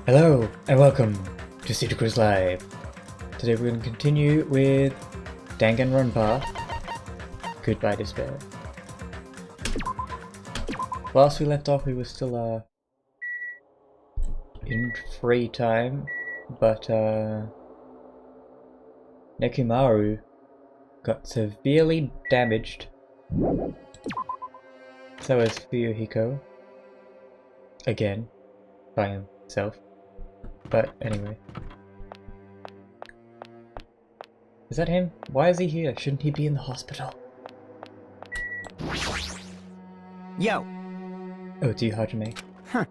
Hello and welcome to Cruise Live. Today we're going to continue with Danganronpa. Goodbye Despair. Last we left off we were still in free time, but Nekomaru got severely damaged. So is Fuyuhiko. Again, by himself. But anyway. Is that him? Why is he here? Shouldn't he be in the hospital? Yo! Oh, do you, Hajime? Huh.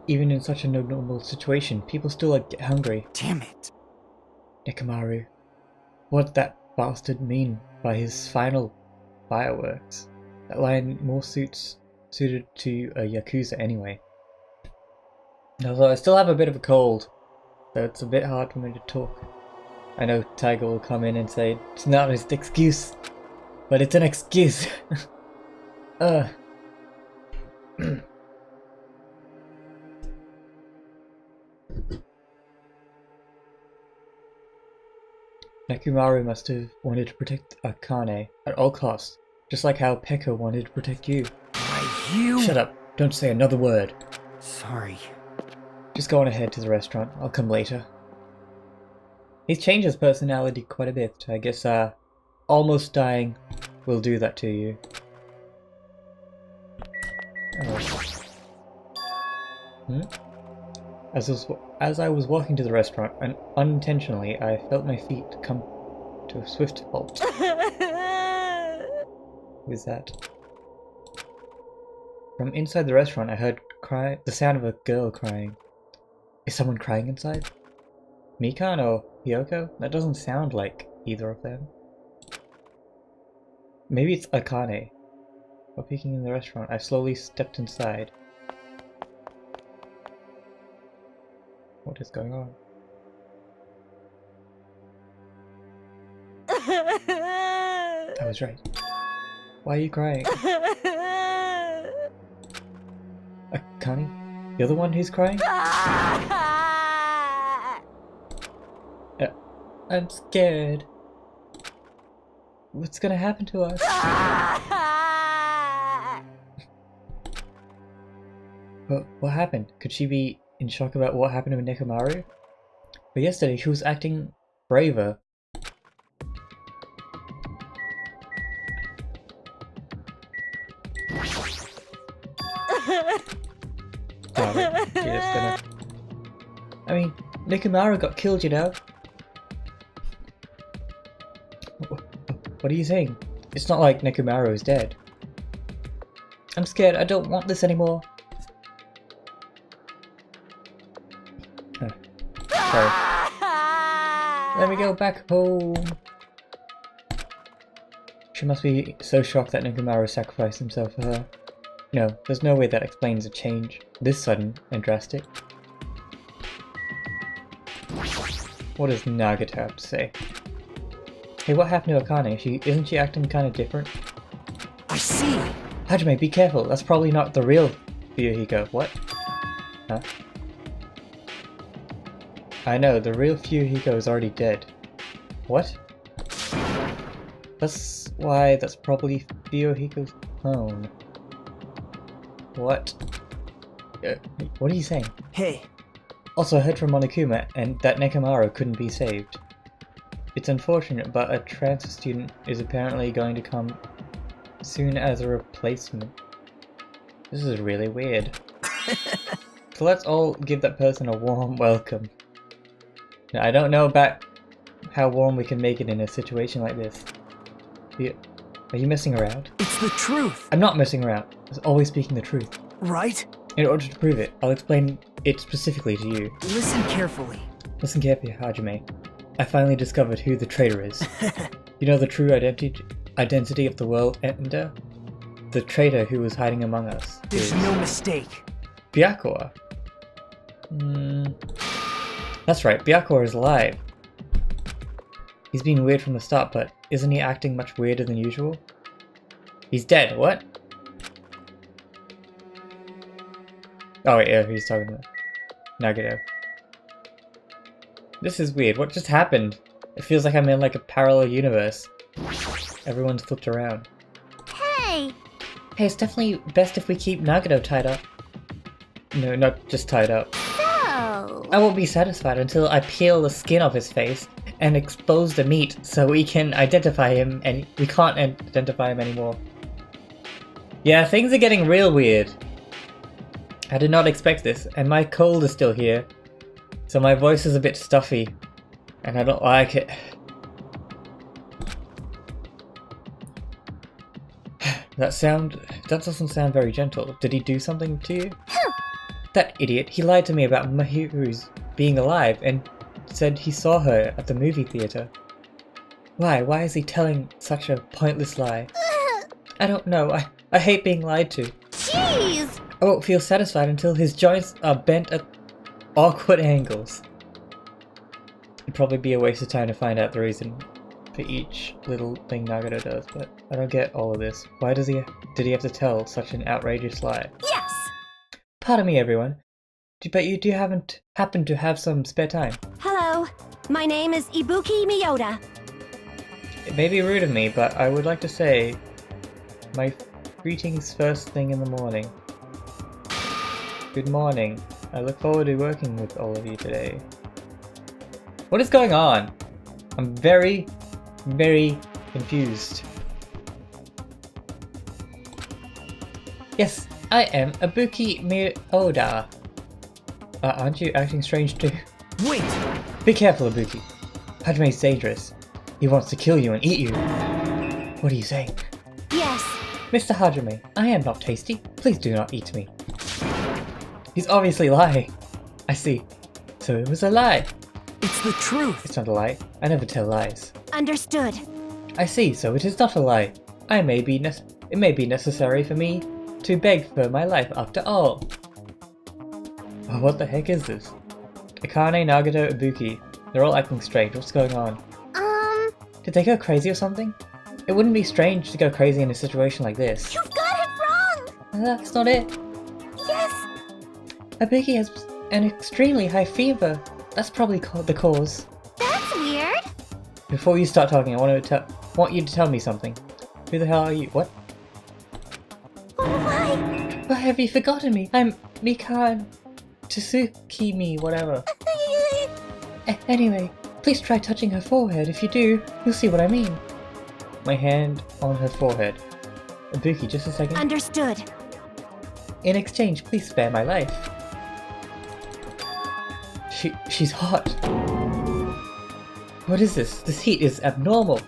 Even in such a normal situation, people still get hungry. Damn it! Nekomaru. What did that bastard mean by his final fireworks? That line more suited to a Yakuza anyway. Although I still have a bit of a cold, so it's a bit hard for me to talk. I know Tiger will come in and say, it's not an excuse, but it's an excuse. Nekomaru must have wanted to protect Akane at all costs, just like how Pekka wanted to protect you. You... Shut up, don't say another word. Sorry. Just go on ahead to the restaurant, I'll come later. He's changed his personality quite a bit. I guess almost dying will do that to you. Oh. As I was walking to the restaurant, and unintentionally I felt my feet come to a swift halt. Who is that? From inside the restaurant I heard the sound of a girl crying. Is someone crying inside? Mikan or Hyoko? That doesn't sound like either of them. Maybe it's Akane. While peeking in the restaurant, I slowly stepped inside. What is going on? I was right. Why are you crying? Akane? You're the one who's crying? I'm scared. What's gonna happen to us? What happened? Could she be in shock about what happened to Nekomaru? But yesterday she was acting braver. Oh, you're just gonna... I mean, Nekomaru got killed, you know? What are you saying? It's not like Nekomaru is dead. I'm scared, I don't want this anymore. Sorry. Let me go back home. She must be so shocked that Nekomaru sacrificed himself for her. No, there's no way that explains a change this sudden and drastic. What does Nagata have to say? Hey, what happened to Akane? Isn't she acting kind of different? I see! Hajime, be careful. That's probably not the real Fuyuhiko. What? Huh? I know, the real Fuyuhiko is already dead. What? That's probably Fuyuhiko's clone. What? What are you saying? Hey. Also, I heard from Monokuma and that Nekomaru couldn't be saved. It's unfortunate, but a transfer student is apparently going to come soon as a replacement. This is really weird. So let's all give that person a warm welcome. Now, I don't know about how warm we can make it in a situation like this. Are you messing around? It's the truth! I'm not messing around. I'm always speaking the truth. Right? In order to prove it, I'll explain it specifically to you. Listen carefully. Listen carefully, Hajime. I finally discovered who the traitor is. You know the true identity of the world ender? The traitor who was hiding among us. There's no mistake. Byakuya. That's right, Byakuya is alive. He's been weird from the start, but isn't he acting much weirder than usual? He's dead, what? Oh wait, yeah, he's talking about. Nagito. This is weird. What just happened? It feels like I'm in like a parallel universe. Everyone's flipped around. Hey! Hey, it's definitely best if we keep Nagito tied up. No, not just tied up. So... I won't be satisfied until I peel the skin off his face and expose the meat so we can identify him, and we can't identify him anymore. Yeah, things are getting real weird. I did not expect this, and my cold is still here, so my voice is a bit stuffy, and I don't like it. That doesn't sound very gentle. Did he do something to you? That idiot, he lied to me about Mahiru's being alive and said he saw her at the movie theater. Why? Why is he telling such a pointless lie? I don't know. I hate being lied to. Jeez! I won't feel satisfied until his joints are bent at awkward angles. It'd probably be a waste of time to find out the reason for each little thing Nagito does, but I don't get all of this. Why did he have to tell such an outrageous lie? Yes! Pardon me, everyone. But you do happen to have some spare time. Hello, my name is Ibuki Miyota. It may be rude of me, but I would like to say my greetings first thing in the morning. Good morning. I look forward to working with all of you today. What is going on? I'm very, very confused. Yes, I am Ibuki Miyota. Aren't you acting strange too? Wait! Be careful, Ibuki. Hajame's dangerous. He wants to kill you and eat you. What are you saying? Yes. Mr. Hajime, I am not tasty. Please do not eat me. He's obviously lying. I see. So it was a lie. It's the truth! It's not a lie. I never tell lies. Understood. I see, so it is not a lie. It may be necessary for me to beg for my life after all. Oh, what the heck is this? Akane, Nagito, Ibuki. They're all acting strange. What's going on? Did they go crazy or something? It wouldn't be strange to go crazy in a situation like this. You've got it wrong! That's not it. Yes! Ibuki has an extremely high fever. That's probably the cause. That's weird. Before you start talking, I want you to tell me something. Who the hell are you? What? Why? Why have you forgotten me? I'm Mikan Tsukimi, whatever. Anyway, please try touching her forehead. If you do, you'll see what I mean. My hand on her forehead. Ibuki, just a second. Understood. In exchange, please spare my life. She's hot. What is this? This heat is abnormal.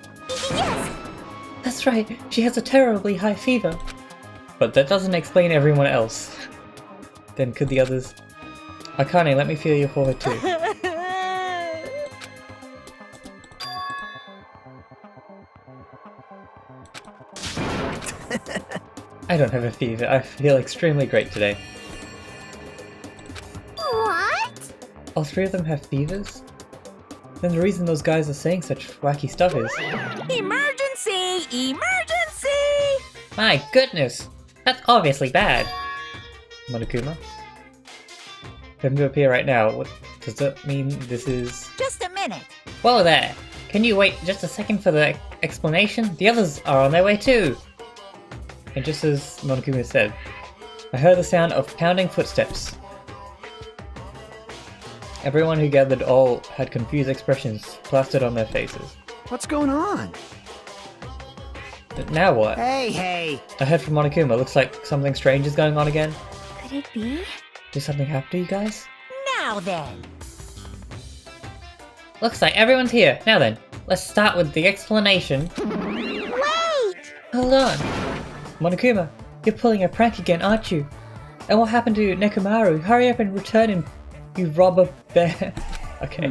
Yes! That's right, she has a terribly high fever. But that doesn't explain everyone else. Then could the others... Akane, let me feel your forehead too. I don't have a fever. I feel extremely great today. What? All three of them have fevers? Then the reason those guys are saying such wacky stuff is... Emergency! Emergency! My goodness! That's obviously bad! Monokuma? For him to appear right now, what does that mean this is... Just a minute. Whoa there! Can you wait just a second for the explanation? The others are on their way too! And just as Monokuma said, I heard the sound of pounding footsteps. Everyone who gathered all had confused expressions plastered on their faces. What's going on? But now what? Hey! I heard from Monokuma, looks like something strange is going on again. Could it be? Did something happen to you guys? Now then! Looks like everyone's here. Now then, let's start with the explanation. Wait! Hold on. Monokuma, you're pulling a prank again, aren't you? And what happened to Nekomaru? Hurry up and return him, you robber bear. Okay.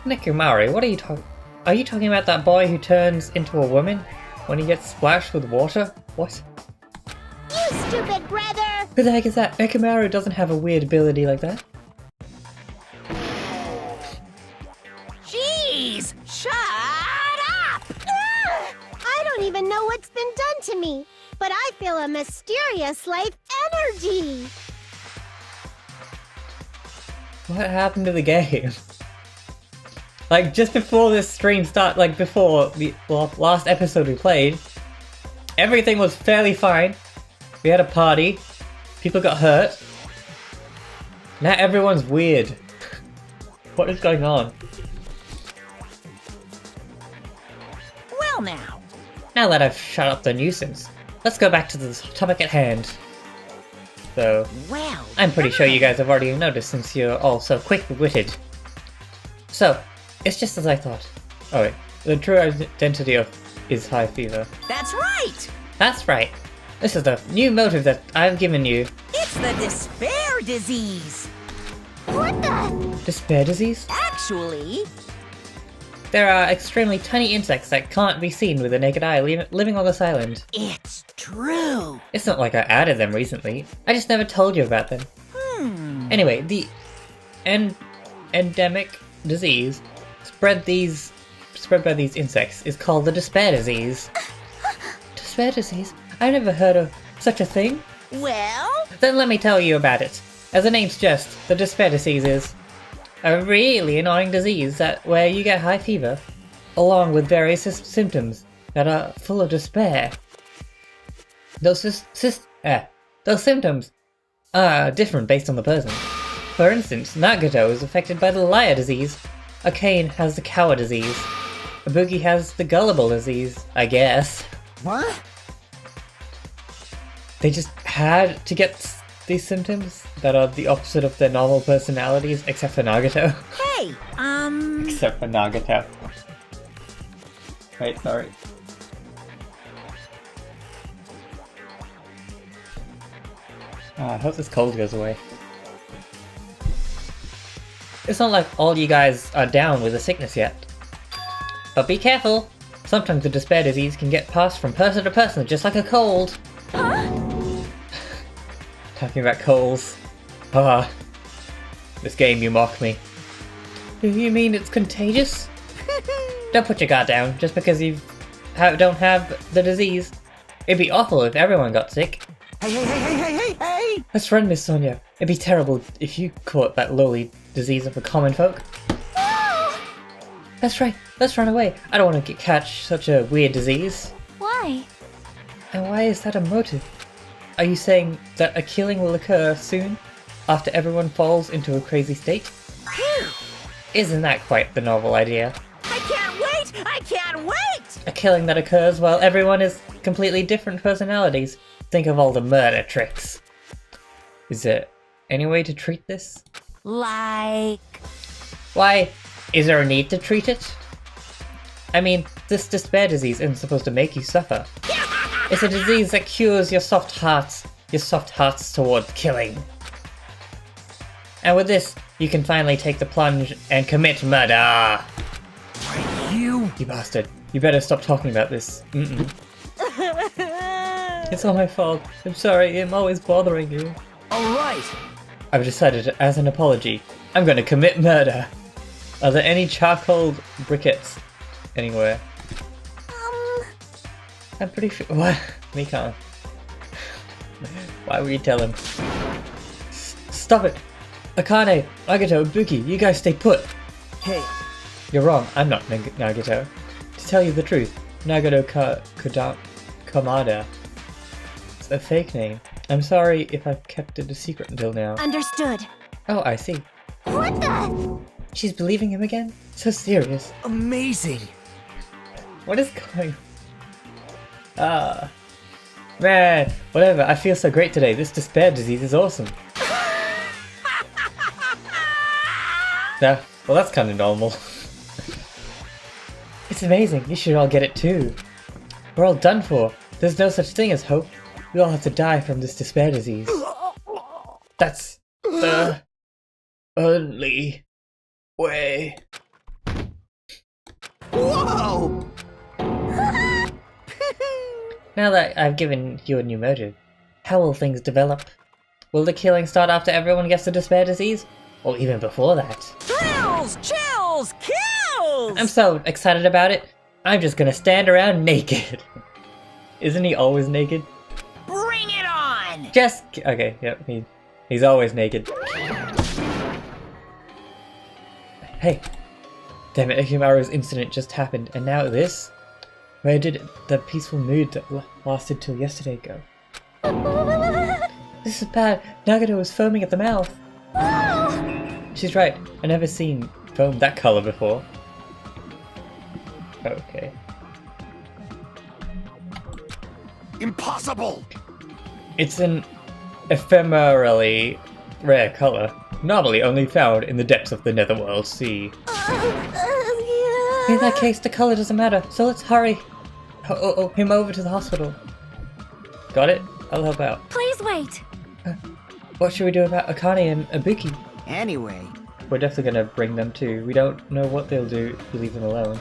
Nekomaru, what are you talking... Are you talking about that boy who turns into a woman when he gets splashed with water? What? You stupid brother! Who the heck is that? Nekomaru doesn't have a weird ability like that. Jeez! Shut up! I don't even know what's been done to me, but I feel a mysterious life energy. What happened to the game? Like, just before this stream started, like before the last episode we played, everything was fairly fine. We had a party. People got hurt. Now everyone's weird. What is going on? Well now. Now that I've shut up the nuisance, let's go back to the topic at hand. So, Well, I'm pretty sure you guys have already noticed since you're all so quick-witted. So, it's just as I thought. Oh wait, the true identity of is high fever. that's right. That's right. This is the new motive that I've given you. It's the despair disease. What the? Despair disease? Actually, There are extremely tiny insects that can't be seen with the naked eye living on this island. it's true. It's not like I added them recently. I just never told you about them. Anyway, the endemic disease spread by these insects is called the despair disease. Despair disease? I've never heard of such a thing. Well, Then let me tell you about it. As the name suggests, the despair disease is a really annoying disease where you get high fever, along with various symptoms that are full of despair. Those symptoms are different based on the person. For instance, Nagato is affected by the liar disease, Arcane has the coward disease, Ibuki has the gullible disease, I guess. what? They just had to get these symptoms that are the opposite of their normal personalities, except for Nagato. Hey, Except for Nagato. Wait, sorry. I hope this cold goes away. It's not like all you guys are down with the sickness yet. But be careful! Sometimes the despair disease can get passed from person to person just like a cold. Talking about colds. Ah. This game, you mock me. You mean it's contagious? Don't put your guard down just because you don't have the disease. It'd be awful if everyone got sick. Hey! Let's run, Miss Sonia. It'd be terrible if you caught that lowly disease of the common folk. That's right. Let's run away. I don't want to catch such a weird disease. Why? And why is that a motive? Are you saying that a killing will occur soon, after everyone falls into a crazy state? Phew. Isn't that quite the novel idea? I can't wait! I can't wait! A killing that occurs while everyone is completely different personalities. Think of all the murder tricks. Is there any way to treat this? Like... Why, is there a need to treat it? I mean, this despair disease isn't supposed to make you suffer. It's a disease that cures your soft hearts toward killing. And with this, you can finally take the plunge and commit murder. You... You bastard. You better stop talking about this. It's all my fault. I'm sorry, I'm always bothering you. Alright. I've decided, as an apology, I'm gonna commit murder. Are there any charcoal briquettes anywhere? I'm pretty sure. What? Mikan. Why would you tell him? Stop it! Akane, Nagato, Ibuki, you guys stay put! Hey. You're wrong, I'm not Nagato. To tell you the truth, Nagato Kamada. It's a fake name. I'm sorry if I've kept it a secret until now. Understood. Oh, I see. What the? She's believing him again? So serious. Amazing. What is going on? Man, whatever, I feel so great today. This despair disease is awesome. Yeah, well that's kind of normal. It's amazing, you should all get it too. We're all done for. There's no such thing as hope. We all have to die from this despair disease. That's the only way. Whoa! Now that I've given you a new motive, how will things develop? Will the killing start after everyone gets the despair disease? Or even before that? Thrills! Chills! Kills! I'm so excited about it, I'm just gonna stand around naked. Isn't he always naked? Bring it on! Okay, yep, he's always naked. Hey! Damn it, Akimaru's incident just happened, and now this? Where did the peaceful mood that lasted till yesterday go? This is bad. Nagato was foaming at the mouth. She's right. I've never seen foam that color before. Okay. Impossible! It's an ephemerally rare color, normally only found in the depths of the Netherworld Sea. In that case, the color doesn't matter, so let's hurry him over to the hospital. Got it? I'll help out. Please wait. What should we do about Akane and Ibuki? Anyway, We're definitely gonna bring them too. We don't know what they'll do if we leave them alone.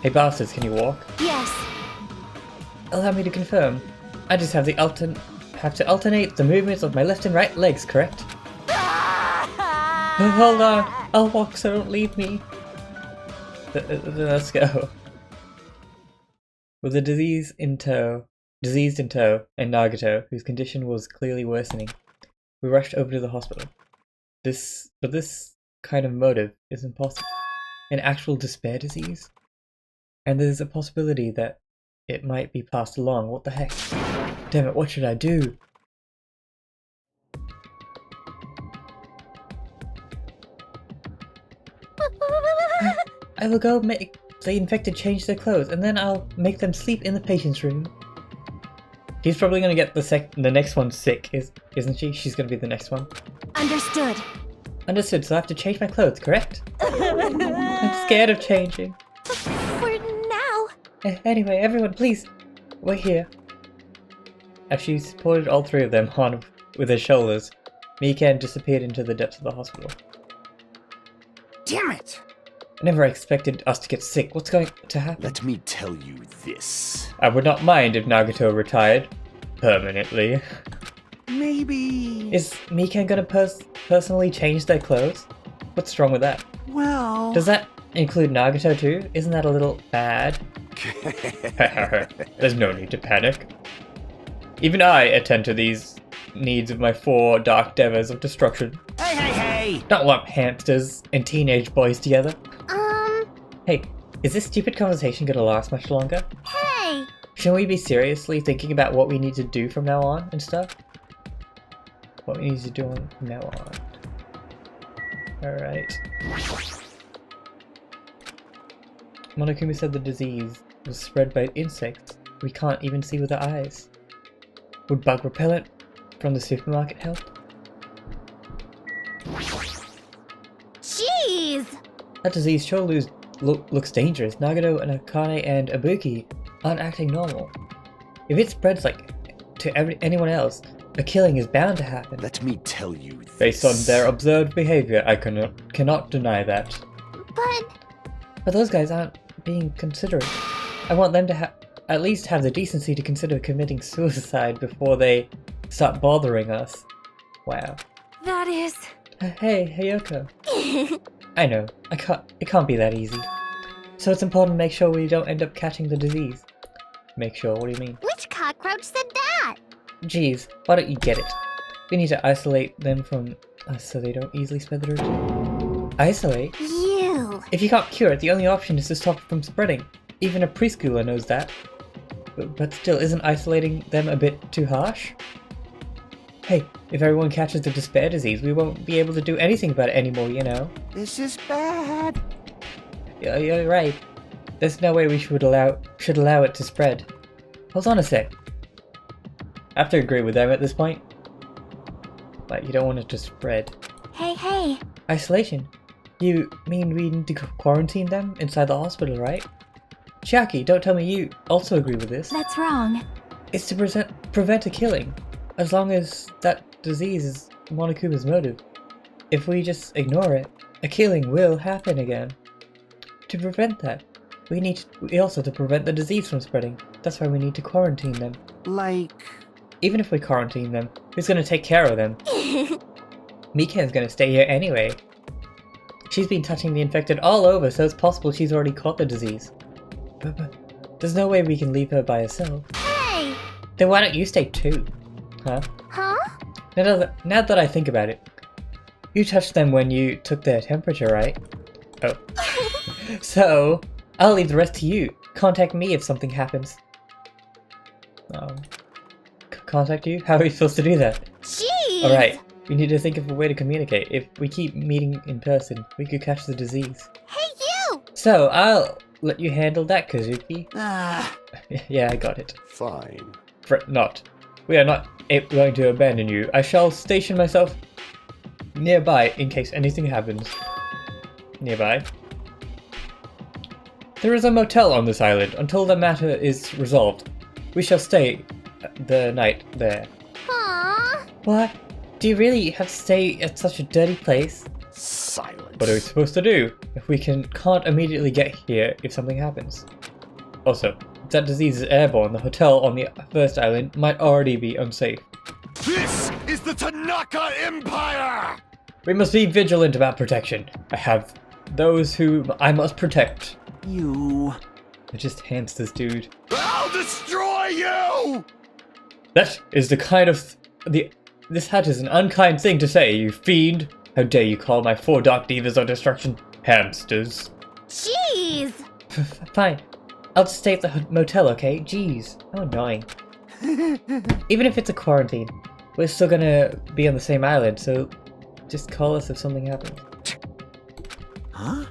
Hey bastards, can you walk? Yes. Allow me to confirm. I just have to alternate the movements of my left and right legs, correct? Hold on, I'll walk so don't leave me. Let's go. With the diseased in tow, and Nagato, whose condition was clearly worsening, we rushed over to the hospital. But this kind of motive is impossible. An actual despair disease? And there's a possibility that it might be passed along. What the heck? Damn it, what should I do? I will go make the infected change their clothes, and then I'll make them sleep in the patient's room. He's probably gonna get the next one sick, isn't she? She's gonna be the next one. Understood. Understood, so I have to change my clothes, correct? I'm scared of changing. For now. Anyway, everyone, please, wait here. As she supported all three of them on with her shoulders, Mikan disappeared into the depths of the hospital. damn it! I never expected us to get sick. What's going to happen? Let me tell you this. I would not mind if Nagato retired. Permanently. Maybe... Is Mikan gonna personally change their clothes? What's wrong with that? Well... Does that include Nagato too? Isn't that a little bad? There's no need to panic. Even I attend to these needs of my 4 dark devas of destruction. Hey, hey, hey! Don't lump hamsters and teenage boys together. Hey. Hey, is this stupid conversation gonna last much longer? Shouldn't we be seriously thinking about what we need to do from now on and stuff? What we need to do from now on. Alright. Monokuma said the disease was spread by insects we can't even see with our eyes. Would bug repellent from the supermarket help? Jeez. That disease sure looks dangerous. Nagato and Akane and Ibuki aren't acting normal. If it spreads like to anyone else, a killing is bound to happen. Let me tell you this. Based on their observed behavior, I cannot deny that. But those guys aren't being considerate. I want them to at least have the decency to consider committing suicide before they start bothering us. Wow. That is... Hey, Hayoko. I know, it can't be that easy. So it's important to make sure we don't end up catching the disease. Make sure, what do you mean? Which cockroach said that? Geez, why don't you get it? We need to isolate them from us so they don't easily spread the routine. Isolate? You. If you can't cure it, the only option is to stop it from spreading. Even a preschooler knows that. But still, isn't isolating them a bit too harsh? Hey, if everyone catches the despair disease, we won't be able to do anything about it anymore, you know? This is bad. Yeah, you're right. There's no way we should allow it to spread. Hold on a sec. I have to agree with them at this point. Like, you don't want it to spread. Hey. Isolation? You mean we need to quarantine them inside the hospital, right? Chiaki, don't tell me you also agree with this. That's wrong. It's to prevent a killing, as long as that disease is Monokuma's motive. If we just ignore it, a killing will happen again. To prevent that, we also to prevent the disease from spreading. That's why we need to quarantine them. Like... Even if we quarantine them, who's gonna take care of them? Mikan's gonna stay here anyway. She's been touching the infected all over, so it's possible she's already caught the disease. But there's no way we can leave her by herself. Hey. Then why don't you stay too? Huh? Huh? Now that I think about it, you touched them when you took their temperature, right? Oh. So, I'll leave the rest to you. Contact me if something happens. Contact you? How are we supposed to do that? Jeez! Alright, we need to think of a way to communicate. If we keep meeting in person, we could catch the disease. Hey, you! So, I'll let you handle that, Kazuki. Yeah, I got it. Fine. Fret not. We are not going to abandon you. I shall station myself nearby in case anything happens. Nearby. There is a motel on this island until the matter is resolved. We shall stay the night there. Aww. What? Do you really have to stay at such a dirty place? Silence. What are we supposed to do if we can't immediately get here if something happens? Also, if that disease is airborne, the hotel on the first island might already be unsafe. This is the Tanaka Empire! We must be vigilant about protection. I have those whom I must protect. You... It just hands this dude. I'll destroy you! That is the kind of... This hat is an unkind thing to say, you fiend. How dare you call my 4 dark divas of destruction hamsters? Jeez! Fine. I'll just stay at the motel, okay? Jeez. How annoying. Even if it's a quarantine, we're still gonna be on the same island, so just call us if something happens. Huh?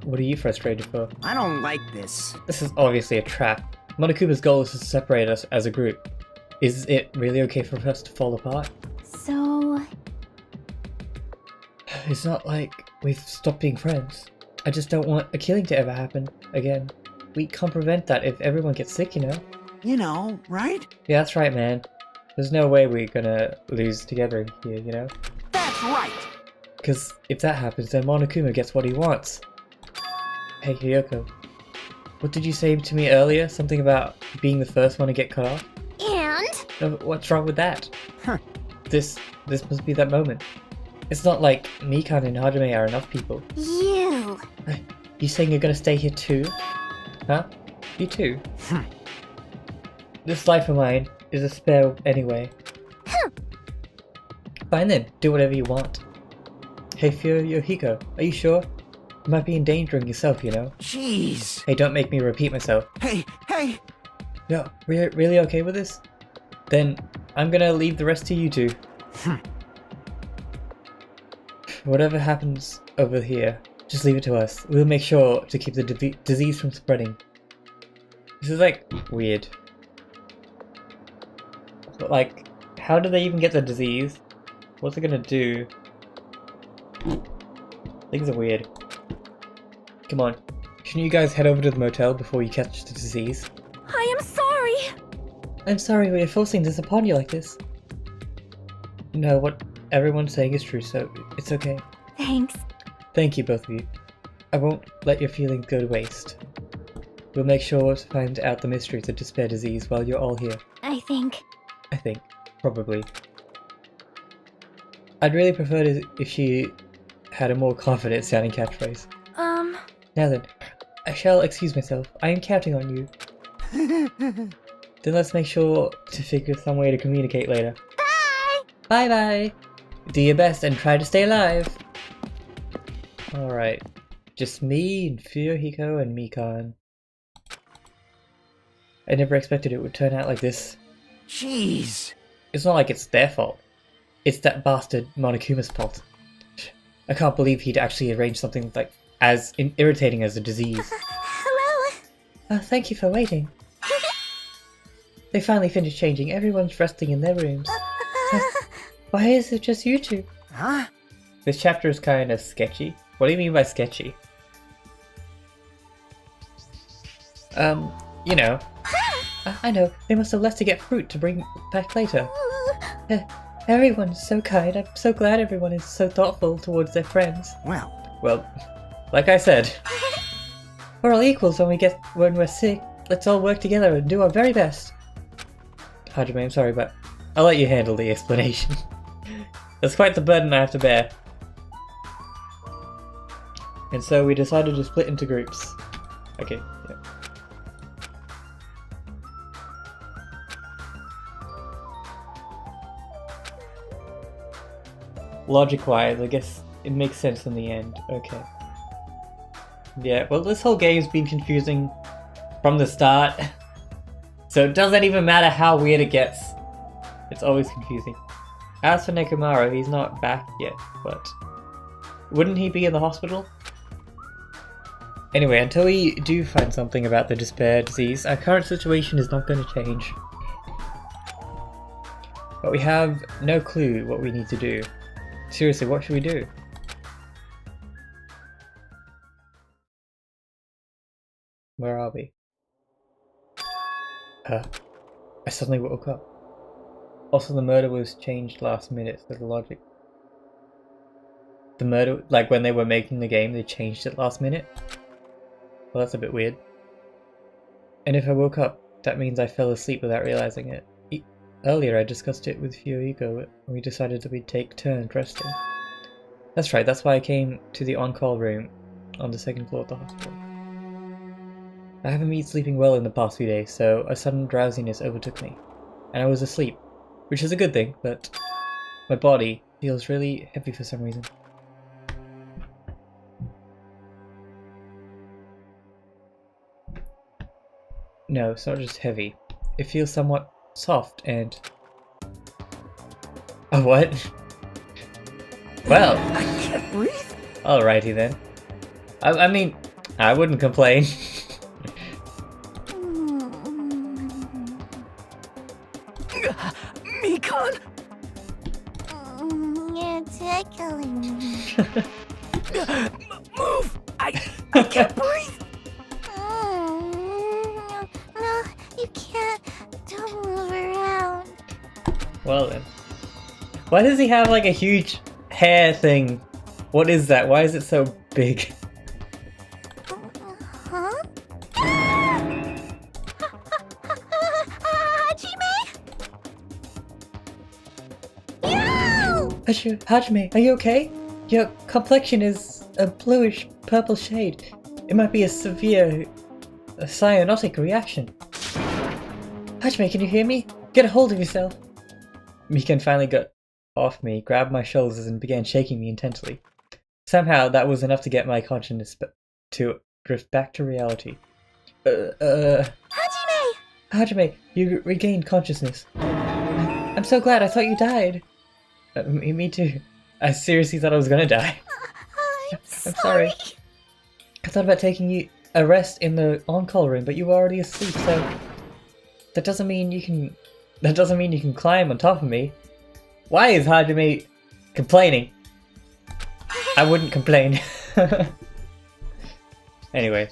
What are you frustrated for? I don't like this. This is obviously a trap. Monokuma's goal is to separate us as a group. Is it really okay for us to fall apart? So... It's not like we've stopped being friends. I just don't want a killing to ever happen again. We can't prevent that if everyone gets sick, you know? You know, right? Yeah, that's right, man. There's no way we're gonna lose together here, you know? That's right! Because if that happens, then Monokuma gets what he wants. Hey, Hiyoko. What did you say to me earlier? Something about being the first one to get cut off? And? What's wrong with that? Huh. This must be that moment. It's not like Mikan and Hajime are enough people. You! You saying you're gonna stay here too? Huh? You too? This life of mine is a spare anyway. Fine then, do whatever you want. Hey Yohiko, are you sure? You might be endangering yourself, you know? Jeez! Hey, don't make me repeat myself. Hey! Yo, really okay with this? Then I'm gonna leave the rest to you two. Whatever happens over here, just leave it to us. We'll make sure to keep the disease from spreading. This is like weird. But like, how do they even get the disease? What's it gonna do? Things are weird. Come on, shouldn't you guys head over to the motel before you catch the disease? I am sorry! I'm sorry we are forcing this upon you like this. No, what everyone's saying is true, so it's okay. Thanks. Thank you, both of you. I won't let your feelings go to waste. We'll make sure to find out the mysteries of despair disease while you're all here. I think. Probably. I'd really prefer it if she had a more confident sounding catchphrase. Now then, I shall excuse myself. I am counting on you. Then let's make sure to figure some way to communicate later. Bye! Bye. Do your best and try to stay alive. Alright. Just me and Fuyohiko and Mikan. I never expected it would turn out like this. Jeez! It's not like it's their fault. It's that bastard Monokuma's fault. I can't believe he'd actually arranged something like as irritating as a disease. Hello? Thank you for waiting. They finally finished changing. Everyone's resting in their rooms. Why is it just you two? Huh? This chapter is kind of sketchy. What do you mean by sketchy? You know. I know. They must have left to get fruit to bring back later. Everyone's so kind. I'm so glad everyone is so thoughtful towards their friends. Well, like I said, we're all equals when we're sick. Let's all work together and do our very best. Hajime, I'm sorry, but I'll let you handle the explanation. That's quite the burden I have to bear. And so we decided to split into groups. Okay, yeah. Logic-wise, I guess it makes sense in the end. Okay. Yeah, well, this whole game's been confusing from the start. So it doesn't even matter how weird it gets. It's always confusing. As for Nekomaru, he's not back yet, but wouldn't he be in the hospital? Anyway, until we do find something about the despair disease, our current situation is not going to change. But we have no clue what we need to do. Seriously, what should we do? Where are we? I suddenly woke up. Also, the murder was changed last minute, so the logic. The murder, like when they were making the game, they changed it last minute? Well, that's a bit weird. And if I woke up, that means I fell asleep without realizing it. Earlier I discussed it with Fuyuhiko, and we decided that we'd take turns resting. That's right, that's why I came to the on-call room on the second floor of the hospital. I haven't been sleeping well in the past few days, so a sudden drowsiness overtook me, and I was asleep, which is a good thing, but my body feels really heavy for some reason. No, it's not just heavy. It feels somewhat soft and... Oh, what? Well... I can't breathe. Alrighty then. I mean, I wouldn't complain. Mikan! You're tickling me. Move! I can't breathe! No, you can't. Don't move around. Well then. Why does he have like a huge hair thing? What is that? Why is it so big? Huh? Hajime? Hajime, are you okay? Your complexion is a bluish purple shade. It might be a severe cyanotic reaction. Hajime, can you hear me? Get a hold of yourself. Mikan finally got off me, grabbed my shoulders and began shaking me intensely. Somehow that was enough to get my consciousness to drift back to reality. Hajime! Hajime, you regained consciousness. I'm so glad, I thought you died. Me too. I seriously thought I was gonna die. I'm sorry. I thought about taking a rest in the on-call room, but you were already asleep, so... That doesn't mean you can climb on top of me. Why is Hajime complaining? I wouldn't complain. Anyway.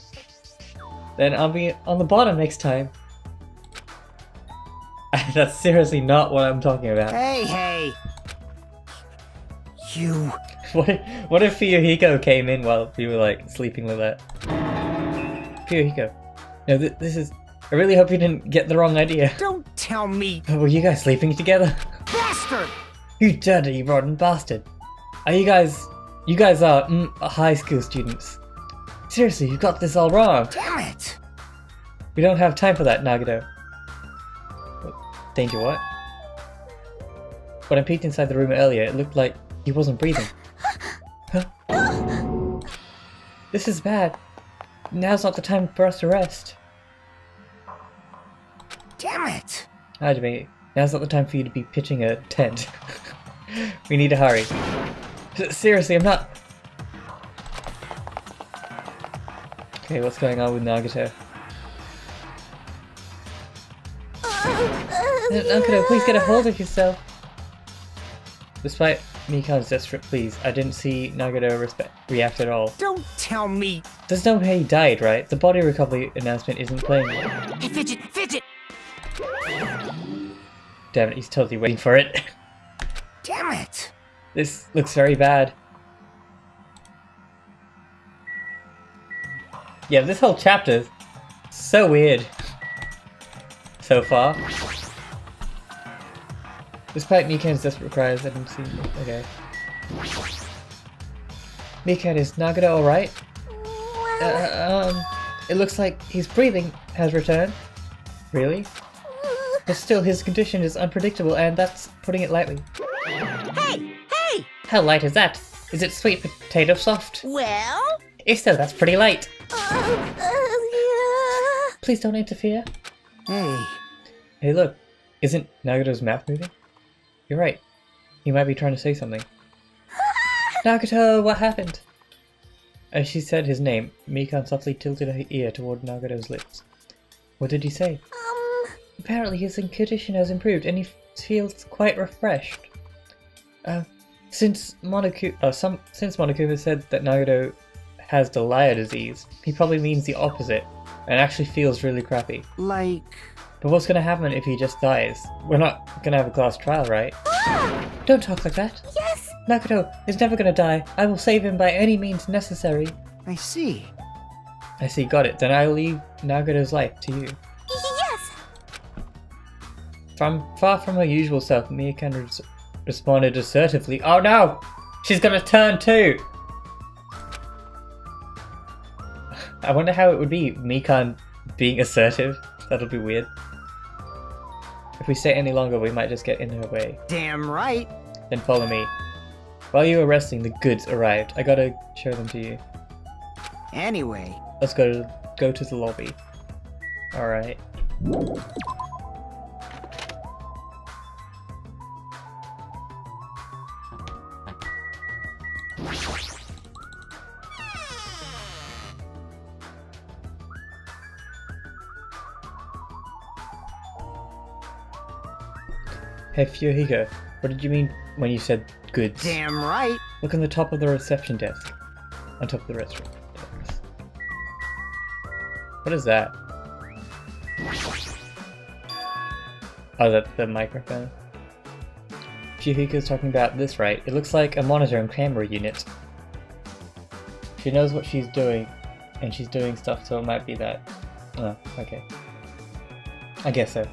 Then I'll be on the bottom next time. That's seriously not what I'm talking about. Hey! You... What if Fuyuhiko came in while we were like sleeping with that? Fuyuhiko. No, this is... I really hope you didn't get the wrong idea. Don't tell me... Were you guys sleeping together? Bastard! You dirty, rotten bastard. Are you guys... You guys are high school students. Seriously, you got this all wrong. Damn it! We don't have time for that, Nagito. Danger what? When I peeked inside the room earlier, it looked like he wasn't breathing. Huh? This is bad. Now's not the time for us to rest. Damn it! Hajime, now's not the time for you to be pitching a tent. We need to hurry. Seriously, I'm not... Okay, what's going on with Nagito? Nagito, please get a hold of yourself. Despite Mikan's desperate pleas, I didn't see Nagito react at all. Don't tell me... There's no way he died, right? The body recovery announcement isn't playing yet. Hey, fidget! Damn it, he's totally waiting for it. Damn it! This looks very bad. Yeah, this whole chapter is so weird. So far. Despite Mikan's desperate cries, I didn't see... Okay. Mikan, is Nagito alright? It looks like his breathing has returned. Really? But still, his condition is unpredictable, and that's putting it lightly. Hey! How light is that? Is it sweet potato soft? Well? Isto, that's pretty late. Yeah. Please don't interfere. Hey, Hey, look. Isn't Nagato's mouth moving? You're right. He might be trying to say something. Nagato, what happened? As she said his name, Mikan softly tilted her ear toward Nagato's lips. What did he say? Apparently his condition has improved and he feels quite refreshed. Since Monokuma said that Nagato has the liar disease, he probably means the opposite and actually feels really crappy. like... But what's gonna happen if he just dies? We're not gonna have a class trial, right? Don't talk like that. Yes. Nagato is never gonna die. I will save him by any means necessary. I see. I see, got it. Then I'll leave Nagato's life to you. Yes. Far from her usual self, Mikan responded assertively. Oh no! She's gonna turn too! I wonder how it would be, Mikan being assertive. That'll be weird. If we stay any longer, we might just get in her way. Damn right. Then follow me. While you were resting, the goods arrived. I gotta show them to you. Anyway. Let's go to the lobby. Alright. Hey Fuyuhiko, what did you mean when you said goods? Damn right. Look on the top of the reception desk. On top of the restaurant desk. What is that? Oh, that's the microphone. Fuyuhiko's talking about this, right? It looks like a monitor and camera unit. She knows what she's doing, and she's doing stuff, so it might be that. Oh, okay. I guess so.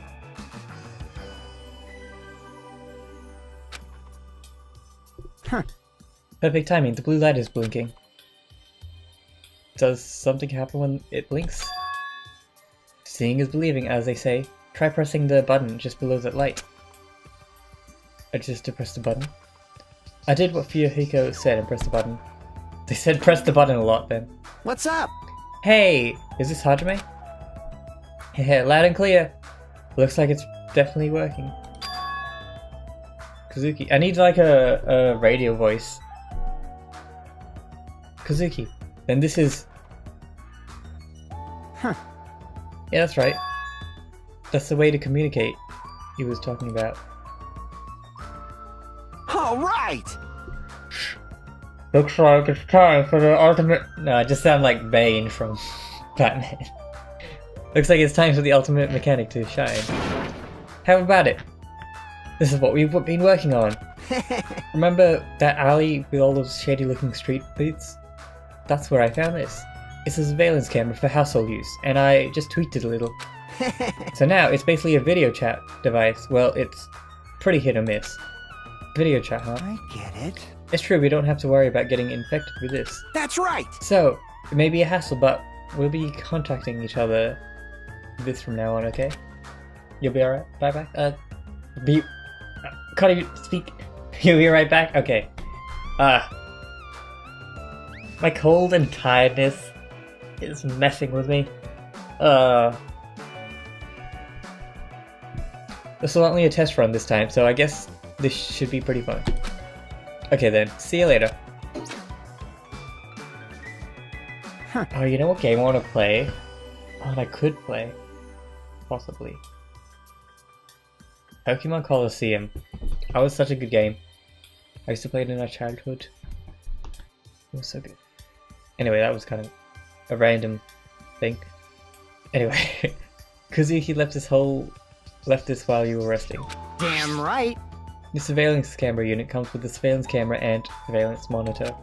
Huh. Perfect timing, the blue light is blinking. Does something happen when it blinks? Seeing is believing, as they say. Try pressing the button just below that light. Just to press the button. I did what Fuyuhiko said and pressed the button. They said press the button a lot then. What's up? Hey! Is this Hajime? Yeah, loud and clear. Looks like it's definitely working. Kazuki. I need like a radio voice. Kazuki. Then this is... Huh. Yeah, that's right. That's the way to communicate he was talking about. All right. Looks like it's time for the ultimate... No, I just sound like Bane from Batman. Looks like it's time for the ultimate mechanic to shine. How about it? This is what we've been working on. Remember that alley with all those shady looking street booths? That's where I found this. It's a surveillance camera for household use, and I just tweaked it a little. So now it's basically a video chat device. Well, it's pretty hit or miss. Video chat, huh? I get it. It's true, we don't have to worry about getting infected with this. That's right. So, it may be a hassle, but we'll be contacting each other this from now on, okay? You'll be alright? Bye-bye? Can't even speak. You'll be right back? Okay. My cold and tiredness is messing with me. This is only a test run this time, so I guess this should be pretty fun. Okay then, see you later. Huh. Oh, you know what game I want to play? Oh, and I could play. Possibly. Pokemon Colosseum. That was such a good game. I used to play it in our childhood. It was so good. Anyway, that was kind of a random thing. Anyway, Kazuki left this while you were resting. Damn right. The surveillance camera unit comes with the surveillance camera and surveillance monitor.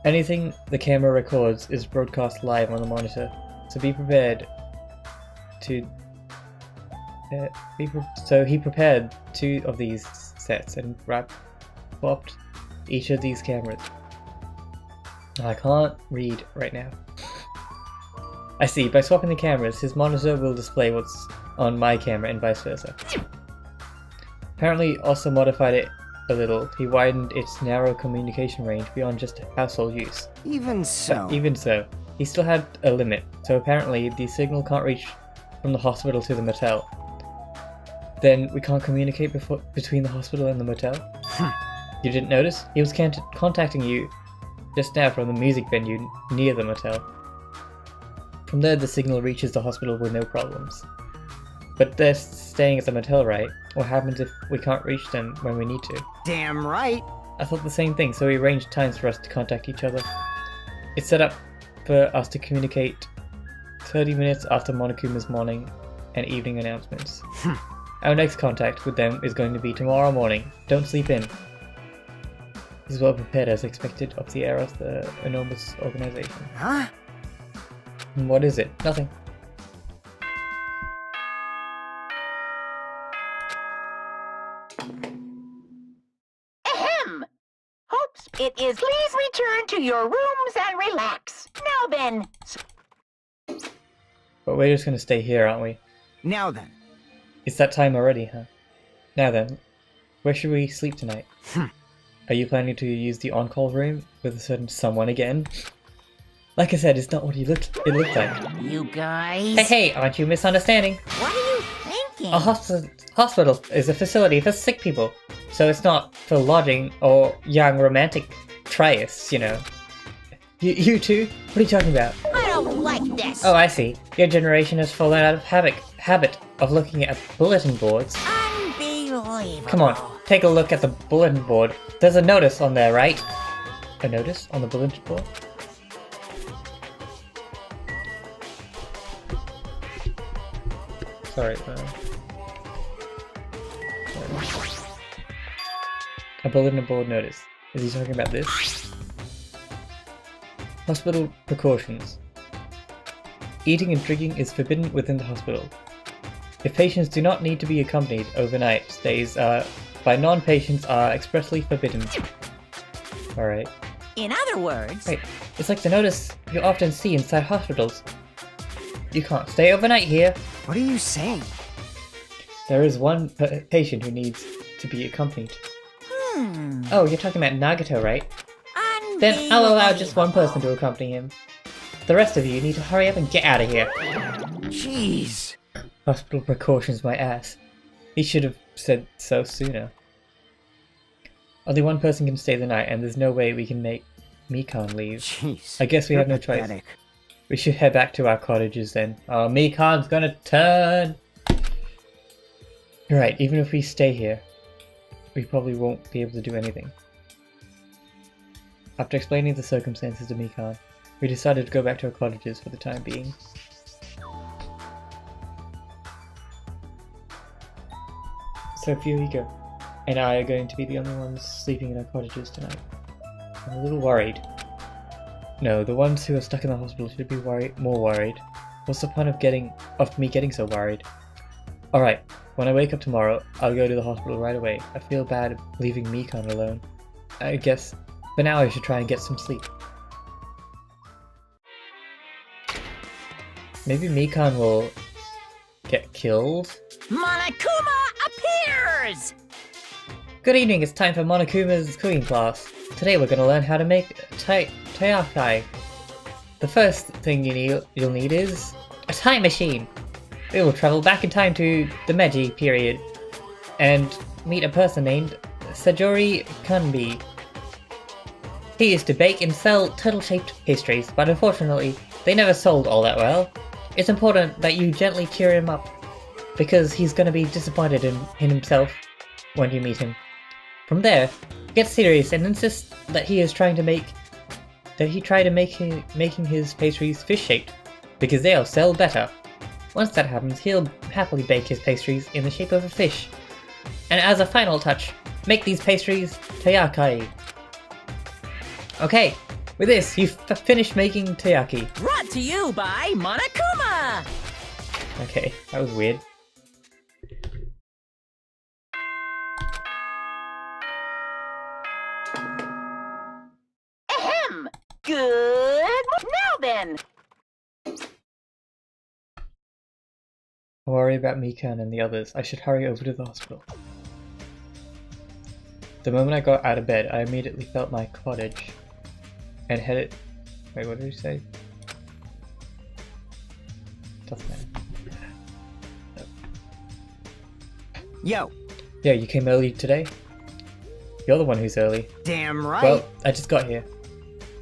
Anything the camera records is broadcast live on the monitor, so be prepared to... So he prepared 2 of these sets and swapped each of these cameras. I can't read right now. I see, by swapping the cameras, his monitor will display what's on my camera and vice versa. Apparently also modified it a little, he widened its narrow communication range beyond just household use. Even so. But even so, he still had a limit, so apparently the signal can't reach from the hospital to the motel. Then we can't communicate between the hospital and the motel? You didn't notice? He was contacting you just now from the music venue near the motel. From there the signal reaches the hospital with no problems. But they're staying at the motel, right? What happens if we can't reach them when we need to? Damn right. I thought the same thing, so we arranged times for us to contact each other. It's set up for us to communicate 30 minutes after Monokuma's morning and evening announcements. Our next contact with them is going to be tomorrow morning. Don't sleep in. He's well prepared as expected of the era of the enormous organization. Huh? What is it? Nothing. Ahem! Hopes it is. Please return to your rooms and relax. Now then. But we're just gonna stay here, aren't we? Now then. It's that time already, huh? Now then, where should we sleep tonight? Are you planning to use the on-call room with a certain someone again? Like I said, it's not what it looked like. You guys. Hey, aren't you misunderstanding? What are you thinking? A hospital is a facility for sick people, so it's not for lodging or young romantic trysts, you know. You two? What are you talking about? I don't like this. Oh, I see. Your generation has fallen out of habit of looking at bulletin boards. Unbelievable. Come on, take a look at the bulletin board. There's a notice on there, right? A notice on the bulletin board? Sorry. A bulletin board notice. Is he talking about this? Hospital precautions. Eating and drinking is forbidden within the hospital. If patients do not need to be accompanied, overnight stays by non-patients are expressly forbidden. Alright. In other words, Wait, it's like the notice you often see inside hospitals. You can't stay overnight here. What are you saying? There is one patient who needs to be accompanied. Oh, you're talking about Nagato, right? Then I'll allow just one person to accompany him. The rest of you need to hurry up and get out of here. Jeez. Hospital precautions, my ass. He should have said so sooner. Only one person can stay the night, and there's no way we can make Mikan leave. Jeez. I guess we have no choice. Pathetic. We should head back to our cottages then. Oh, Mikan's gonna turn! You're right, even if we stay here, we probably won't be able to do anything. After explaining the circumstances to Mikan, we decided to go back to our cottages for the time being. So Fuyuhiko and I are going to be the only ones sleeping in our cottages tonight. I'm a little worried. No, the ones who are stuck in the hospital should be more worried. What's the point of me getting so worried? Alright, when I wake up tomorrow, I'll go to the hospital right away. I feel bad leaving Mikan alone. I guess for now I should try and get some sleep. Maybe Mikan will get killed? Monokuma appears! Good evening, it's time for Monokuma's cooking class. Today we're going to learn how to make taiyaki. The first thing you'll need is a time machine. We will travel back in time to the Meiji period and meet a person named Sajori Kanbi. He used to bake and sell turtle-shaped pastries, but unfortunately they never sold all that well. It's important that you gently cheer him up, because he's going to be disappointed in himself when you meet him. From there, get serious and insist that he try to make making his pastries fish-shaped, because they'll sell better. Once that happens, he'll happily bake his pastries in the shape of a fish. And as a final touch, make these pastries taiyaki. Okay, with this, you've finished making taiyaki. Brought to you by Monokuma! Okay, that was weird. Ahem! Good. Now then. I'll worry about Mikan and the others. I should hurry over to the hospital. The moment I got out of bed, I immediately felt my cottage and headed. Wait, what did you say? Doesn't matter. Yo, Yeah, you came early today? You're the one who's early. damn right. Well, I just got here.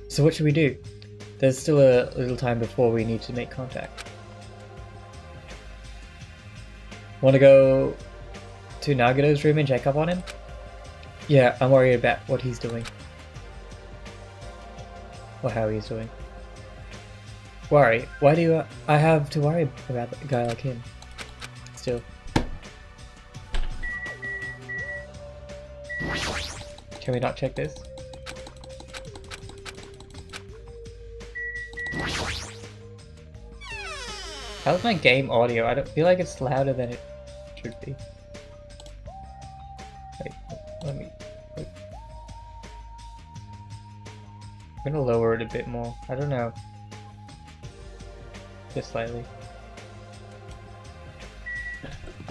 So what should we do? There's still a little time before we need to make contact. Want to go to Nagato's room and check up on him? Yeah, I'm worried about what he's doing. Or how he's doing. Worry? Why do I have to worry about a guy like him? Still. Can we not check this? How's my game audio? I don't feel like it's louder than it should be. Wait, let me... Wait. I'm gonna lower it a bit more. I don't know. Just slightly.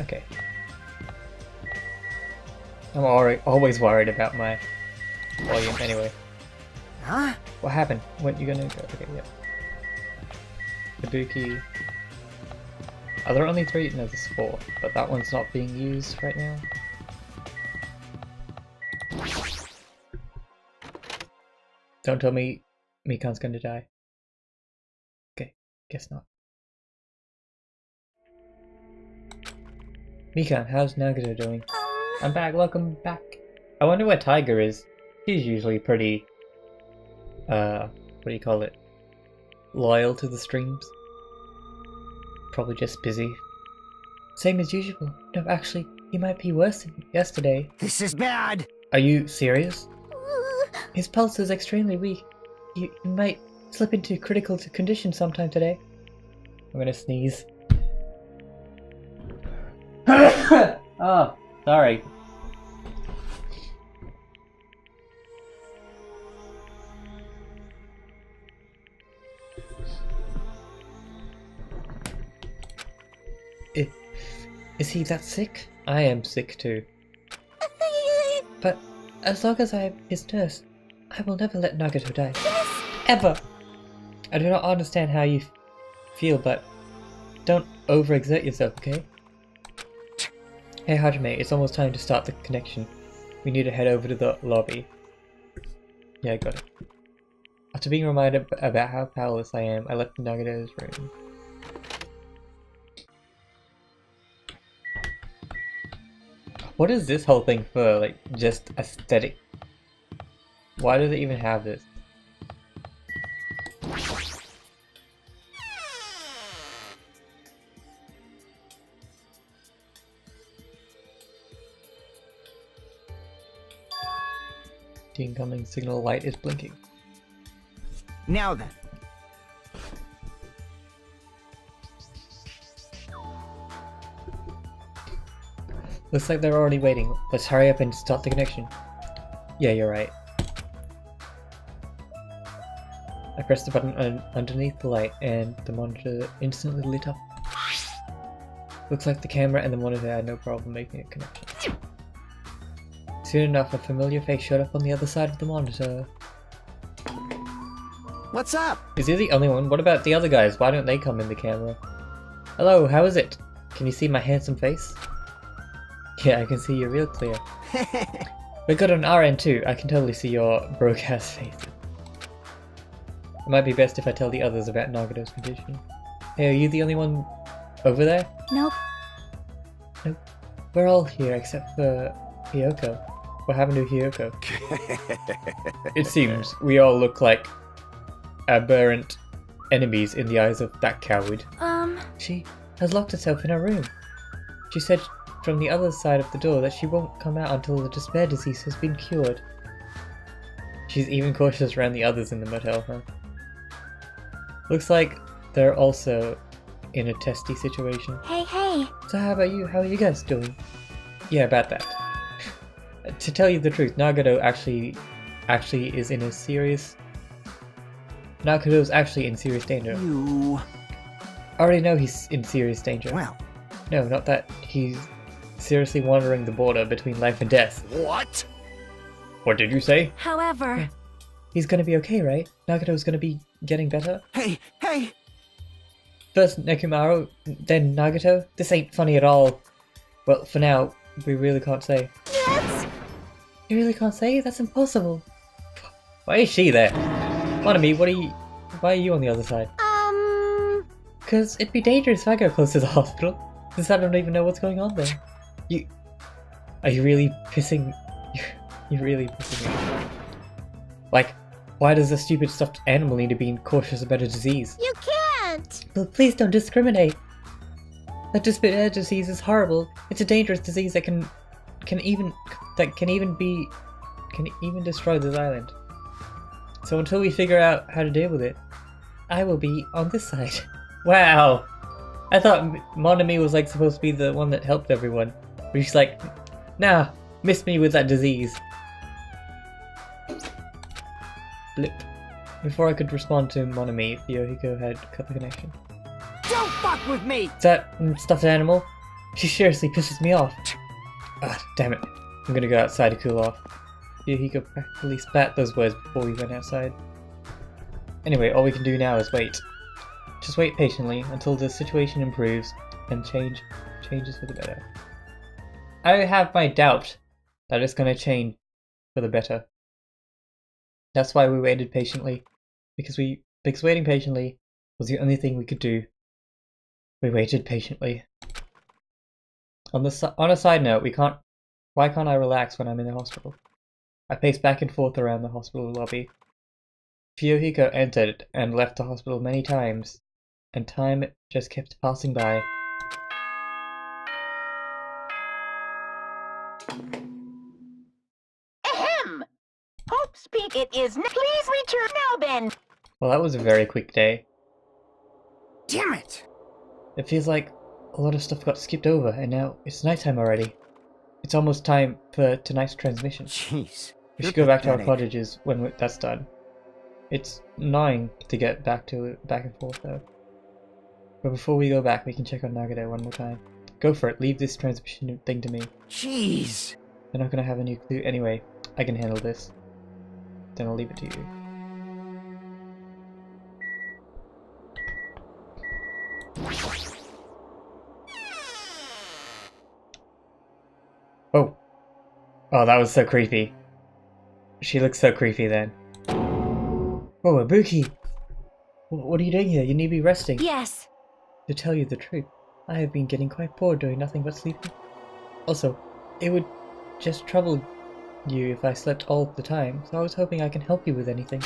Okay. I'm always worried about my volume anyway. Huh? What happened? When you gonna go? Okay, yeah. Kabuki. Are there only 3? No, there's 4, but that one's not being used right now. Don't tell me Mikan's gonna die. Okay, guess not. Mikan, how's Nagato doing? I'm back, welcome back. I wonder where Tiger is. He's usually pretty, what do you call it? Loyal to the streams. Probably just busy. Same as usual. No, actually, he might be worse than yesterday. This is bad. Are you serious? His pulse is extremely weak. He might slip into critical condition sometime today. I'm gonna sneeze. Oh, sorry. Is he that sick? I am sick too. But as long as I am his nurse, I will never let Nagato die. Yes. Ever! I do not understand how you feel, but don't overexert yourself, okay? Hey Hajime, it's almost time to start the connection. We need to head over to the lobby. Yeah, I got it. After being reminded about how powerless I am, I left Nagato's room. What is this whole thing for? Like, just aesthetic? Why does it even have this? The incoming signal light is blinking. Now then. Looks like they're already waiting. Let's hurry up and start the connection. Yeah, you're right. I pressed the button underneath the light and the monitor instantly lit up. Looks like the camera and the monitor had no problem making a connection. Soon enough, a familiar face showed up on the other side of the monitor. What's up? Is he the only one? What about the other guys? Why don't they come in the camera? Hello, how is it? Can you see my handsome face? Yeah, I can see you real clear. We're good on our end too. I can totally see your broke-ass face. It might be best if I tell the others about Nagato's condition. Hey, are you the only one over there? Nope. Nope. We're all here except for Hiyoko. What happened to Hiyoko? It seems we all look like aberrant enemies in the eyes of that coward. She has locked herself in her room. She said from the other side of the door that she won't come out until the despair disease has been cured. She's even cautious around the others in the motel, huh? Looks like they're also in a testy situation. Hey, hey. So how about you? How are you guys doing? Yeah, about that. To tell you the truth, Nagato actually is in a serious... Nagato's actually in serious danger. You... I already know he's in serious danger. Well... No, not that. He's seriously wandering the border between life and death. What? What did you say? However, He's gonna be okay, right? Nagato's gonna be getting better? Hey, hey! First Nekomaru, then Nagato? This ain't funny at all. Well, for now, we really can't say. yes. You really can't say? That's impossible. Why is she there? Monami, why are you on the other side? Cause it'd be dangerous if I go close to the hospital, since I don't even know what's going on there. Are you really pissing... You're really pissing me. Like, why does a stupid stuffed animal need to be cautious about a disease? You can't. Well, please don't discriminate. That disease is horrible. It's a dangerous disease that can even destroy this island. So until we figure out how to deal with it, I will be on this side. Wow! I thought Monami was like supposed to be the one that helped everyone. But she's like, nah, miss me with that disease. Blip. Before I could respond to Monami, Yohiko had cut the connection. Don't fuck with me! Is that stuffed animal? She seriously pisses me off. Ah, damn it. I'm gonna go outside to cool off. Yohiko practically spat those words before we went outside. Anyway, all we can do now is wait. Just wait patiently until the situation improves and changes for the better. I have my doubt that it's gonna change for the better. That's why we waited patiently, because waiting patiently was the only thing we could do. We waited patiently. On a side note, why can't I relax when I'm in the hospital? I paced back and forth around the hospital lobby. Yohiko entered and left the hospital many times, and time just kept passing by. Ahem! Hope speak. It is. Please return now, then. Well, that was a very quick day. Damn it! It feels like a lot of stuff got skipped over, and now it's nighttime already. It's almost time for tonight's transmission. Jeez. We you're should go back to our pathetic. cottages when that's done. It's annoying to get back and forth though. But before we go back, we can check on Nagata one more time. Go for it. Leave this transmission thing to me. Jeez. They're not gonna have any clue anyway. I can handle this. Then I'll leave it to you. Oh. Oh, that was so creepy. She looks so creepy then. Oh, Ibuki! What are you doing here? You need to be resting. Yes. To tell you the truth, I have been getting quite bored doing nothing but sleeping. Also, it would just trouble you if I slept all the time, so I was hoping I can help you with anything.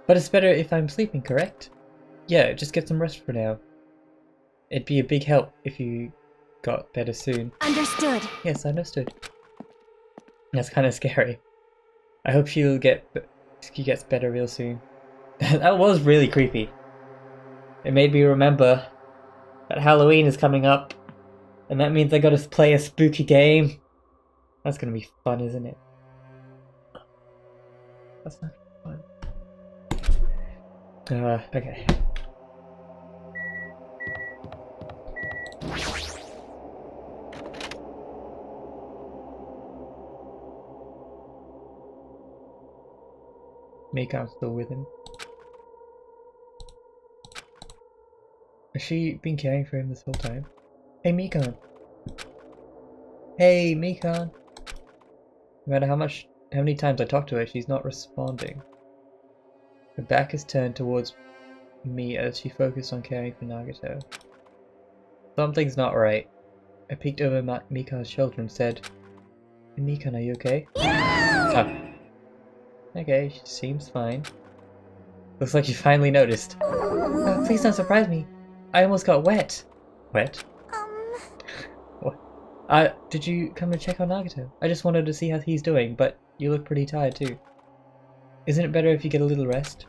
But it's better if I'm sleeping, correct? Yeah, just get some rest for now. It'd be a big help if you got better soon. Understood. Yes, understood. That's kind of scary. I hope she gets better real soon. That was really creepy. It made me remember that Halloween is coming up, and that means I gotta play a spooky game. That's gonna be fun, isn't it? That's not fun. Okay. Mikan's still with him. Has she been caring for him this whole time? Hey, Mikan! Hey, Mikan! No matter how many times I talk to her, she's not responding. Her back is turned towards me as she focused on caring for Nagato. Something's not right. I peeked over Mikan's shoulder and said, "Hey, Mikan, are you okay?" Yeah! Okay, she seems fine. Looks like you finally noticed. Please don't surprise me. I almost got wet. Wet? What? Did you come to check on Nagato? I just wanted to see how he's doing, but you look pretty tired too. Isn't it better if you get a little rest?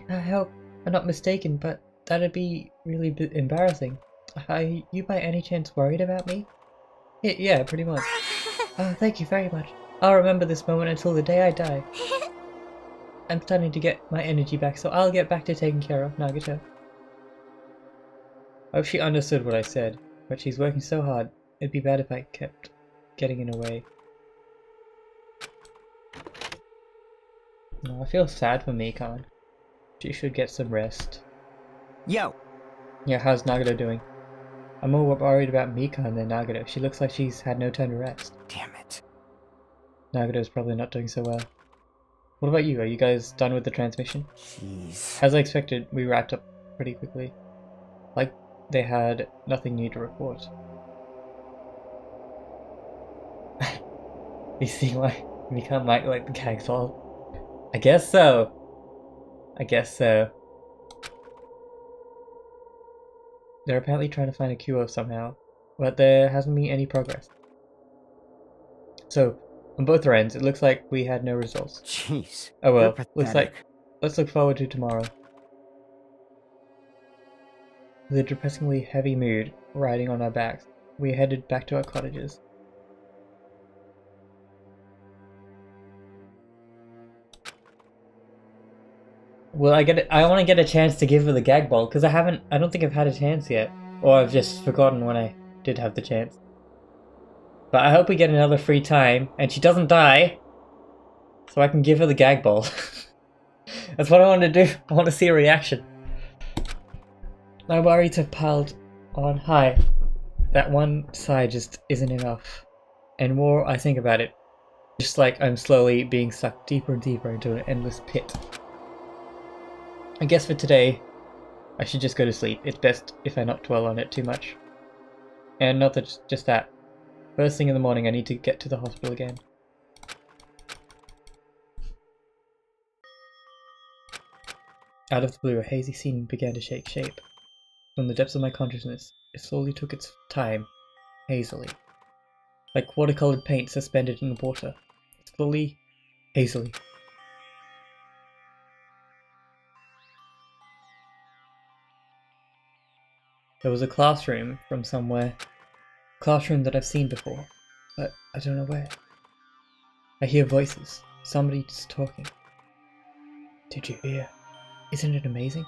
I hope I'm not mistaken, but that'd be really embarrassing. Are you by any chance worried about me? Yeah, pretty much. Oh, thank you very much. I'll remember this moment until the day I die. I'm starting to get my energy back, so I'll get back to taking care of Nagato. I hope she understood what I said, but she's working so hard, it'd be bad if I kept getting in her way. No, I feel sad for Mikan. She should get some rest. Yo, Yeah, how's Nagito doing? I'm more worried about Mikan than Nagito. She looks like she's had no time to rest. damn it. Nagito's probably not doing so well. What about you? Are you guys done with the transmission? Jeez. As I expected, we wrapped up pretty quickly. Like, they had nothing new to report. You see why Mikan might like the gag ball? I guess so. I guess so. They're apparently trying to find a cure somehow, but there hasn't been any progress. So, on both our ends, it looks like we had no results. Jeez. Oh well, You're looks like, pathetic. let's look forward to tomorrow. With a depressingly heavy mood riding on our backs, we headed back to our cottages. Well, I want to get a chance to give her the gag ball, because I don't think I've had a chance yet. Or I've just forgotten when I did have the chance. But I hope we get another free time, and she doesn't die, so I can give her the gag ball. That's what I want to do. I want to see a reaction. My worries have piled on high. That one sigh just isn't enough. And more I think about it, just like I'm slowly being sucked deeper and deeper into an endless pit. I guess for today, I should just go to sleep. It's best if I not dwell on it too much. And not that just that. First thing in the morning I need to get to the hospital again. Out of the blue, a hazy scene began to take shape. From the depths of my consciousness, it slowly took its time, hazily. Like watercolored paint suspended in the water. Slowly, hazily. There was a classroom from somewhere. Classroom that I've seen before, but I don't know where. I hear voices. Somebody's talking. Did you hear? Isn't it amazing?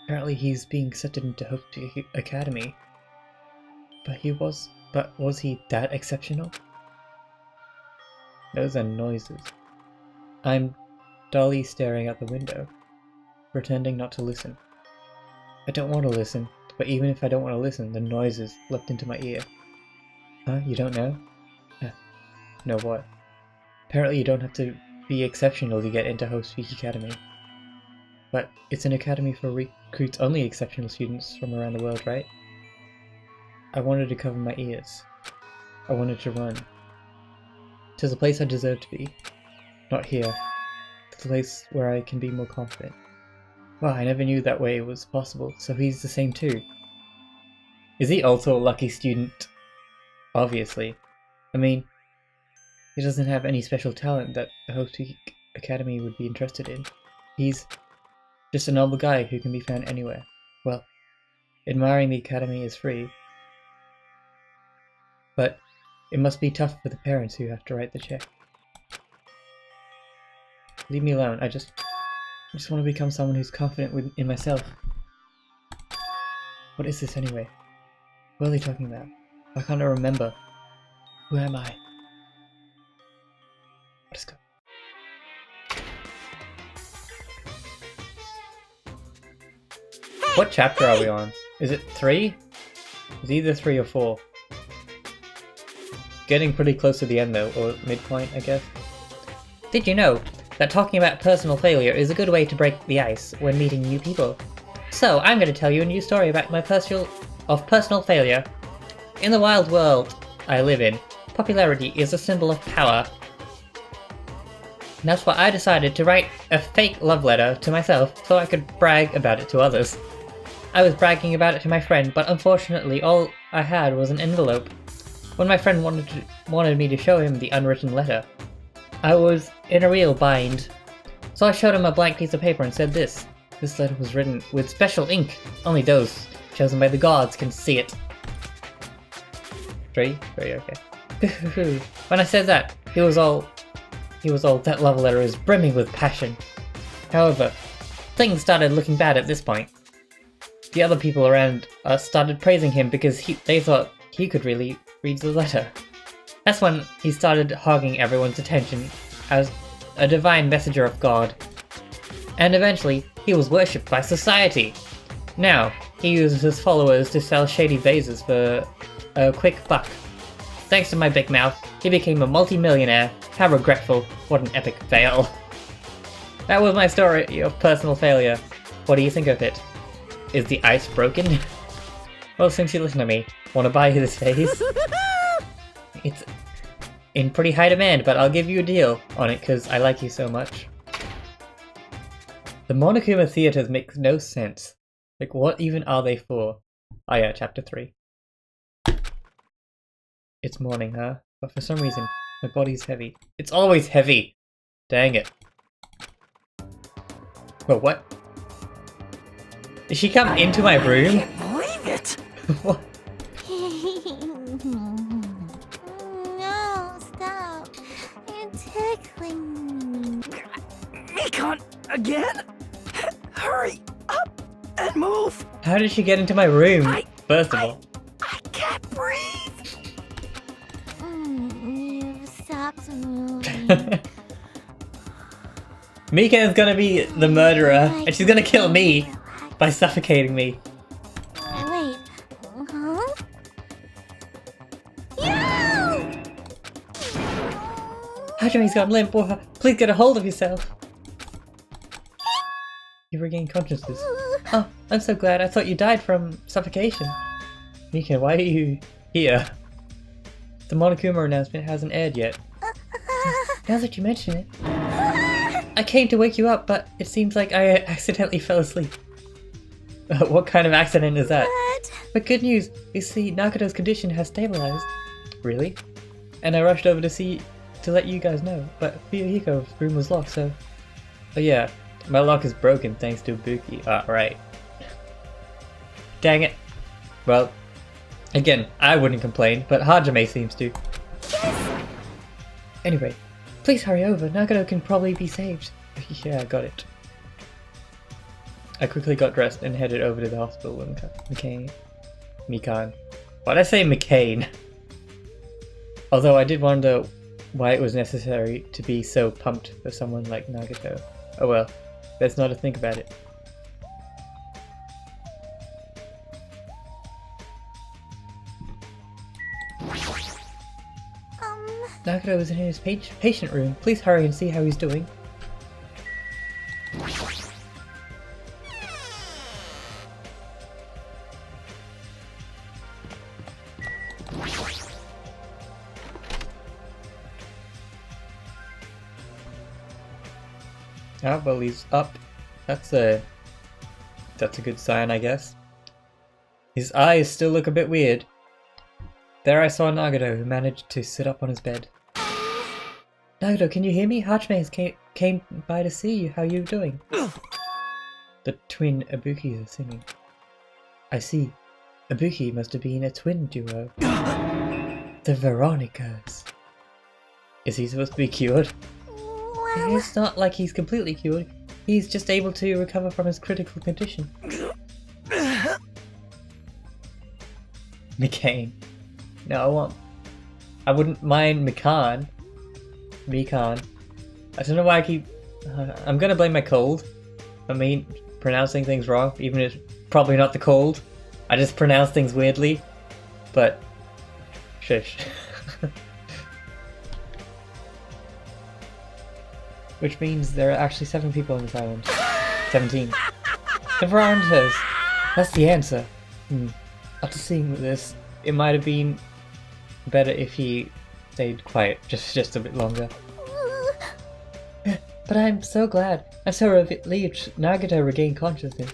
Apparently he's being accepted into Hope Academy. But was he that exceptional? Those are noises. I'm dully staring out the window, pretending not to listen. I don't want to listen, but even if I don't want to listen, the noises leapt into my ear. Huh? You don't know? Know what? Apparently you don't have to be exceptional to get into Hope Academy. But it's an academy for recruits only exceptional students from around the world, right? I wanted to cover my ears. I wanted to run. To the place I deserve to be. Not here. To the place where I can be more confident. Wow, I never knew that way was possible, so he's the same too. Is he also a lucky student? Obviously. I mean, he doesn't have any special talent that the Hope Academy would be interested in. He's just a normal guy who can be found anywhere. Well, admiring the academy is free. But it must be tough for the parents who have to write the check. Leave me alone. I just want to become someone who's confident in myself. What is this anyway? What are they talking about? Why can't I remember? Who am I? Let's go. What chapter are we on? Is it 3? It's either 3 or 4. Getting pretty close to the end though, or midpoint, I guess. Did you know that talking about personal failure is a good way to break the ice when meeting new people? So, I'm going to tell you a new story about my personal failure. In the wild world I live in, popularity is a symbol of power. And that's why I decided to write a fake love letter to myself so I could brag about it to others. I was bragging about it to my friend, but unfortunately all I had was an envelope. When my friend wanted me to show him the unwritten letter, I was in a real bind. So I showed him a blank piece of paper and said this. This letter was written with special ink. Only those chosen by the gods can see it. 3? 3, okay. When I said that, he was all, that love letter is brimming with passion. However, things started looking bad at this point. The other people around us started praising him because they thought he could really read the letter. That's when he started hogging everyone's attention as a divine messenger of God. and eventually he was worshipped by society. Now, he uses his followers to sell shady vases for a quick buck. Thanks to my big mouth, he became a multi-millionaire. How regretful. What an epic fail. That was my story of personal failure. What do you think of it? Is the ice broken? Well, since you listen to me, wanna buy this vase? It's in pretty high demand, but I'll give you a deal on it because I like you so much. The Monokuma theaters make no sense. Like, what even are they for? Oh yeah, chapter 3. It's morning, huh? But for some reason, my body's heavy. It's always heavy! Dang it. Well, what? Did she come into my room? I can't believe it! What? No, stop. You're tickling me. Mikon, again? Hurry up and move! How did she get into my room? First of all. I can't breathe! You've stopped moving. Mika is gonna be the murderer, and she's gonna kill me by suffocating me. Wait, huh? No! Hajame's gone limp. Please get a hold of yourself. You regained consciousness. Oh, I'm so glad. I thought you died from suffocation. Mika, why are you here? The Monokuma announcement hasn't aired yet. Now that you mention it. I came to wake you up, but it seems like I accidentally fell asleep. What kind of accident is that? What? But good news, you see, Nagato's condition has stabilized. Really? And I rushed over to let you guys know, but Fuyuhiko's room was locked, so... Oh yeah, my lock is broken thanks to Ibuki. Ah, right. Dang it. Well, again, I wouldn't complain, but Hajime seems to. Yes! Anyway, please hurry over, Nagato can probably be saved. Yeah, I got it. I quickly got dressed and headed over to the hospital with Mikan. Why'd I say McCain? Although I did wonder why it was necessary to be so pumped for someone like Nagato. Oh well, let's not think about it. Nagato is in his patient room. Please hurry and see how he's doing. Ah, well, he's up. That's a good sign, I guess. His eyes still look a bit weird. There I saw Nagato, who managed to sit up on his bed. Nagato, can you hear me? Hajime came by to see you. How you doing? The twin Ibukis are singing. I see. Ibuki must have been a twin duo. The Veronicas. Is he supposed to be cured? Well, It's not like he's completely cured. He's just able to recover from his critical condition. McCain. No, I wouldn't mind Mikan. I don't know why I keep... I'm gonna blame my cold. I mean, pronouncing things wrong, even if it's probably not the cold. I just pronounce things weirdly. But... shush. Which means there are actually 7 people on this island. 17. The Veronicas! That's the answer. After seeing this, it might have been better if he stayed quiet just a bit longer. But I'm so glad. I'm so relieved Nagato regained consciousness.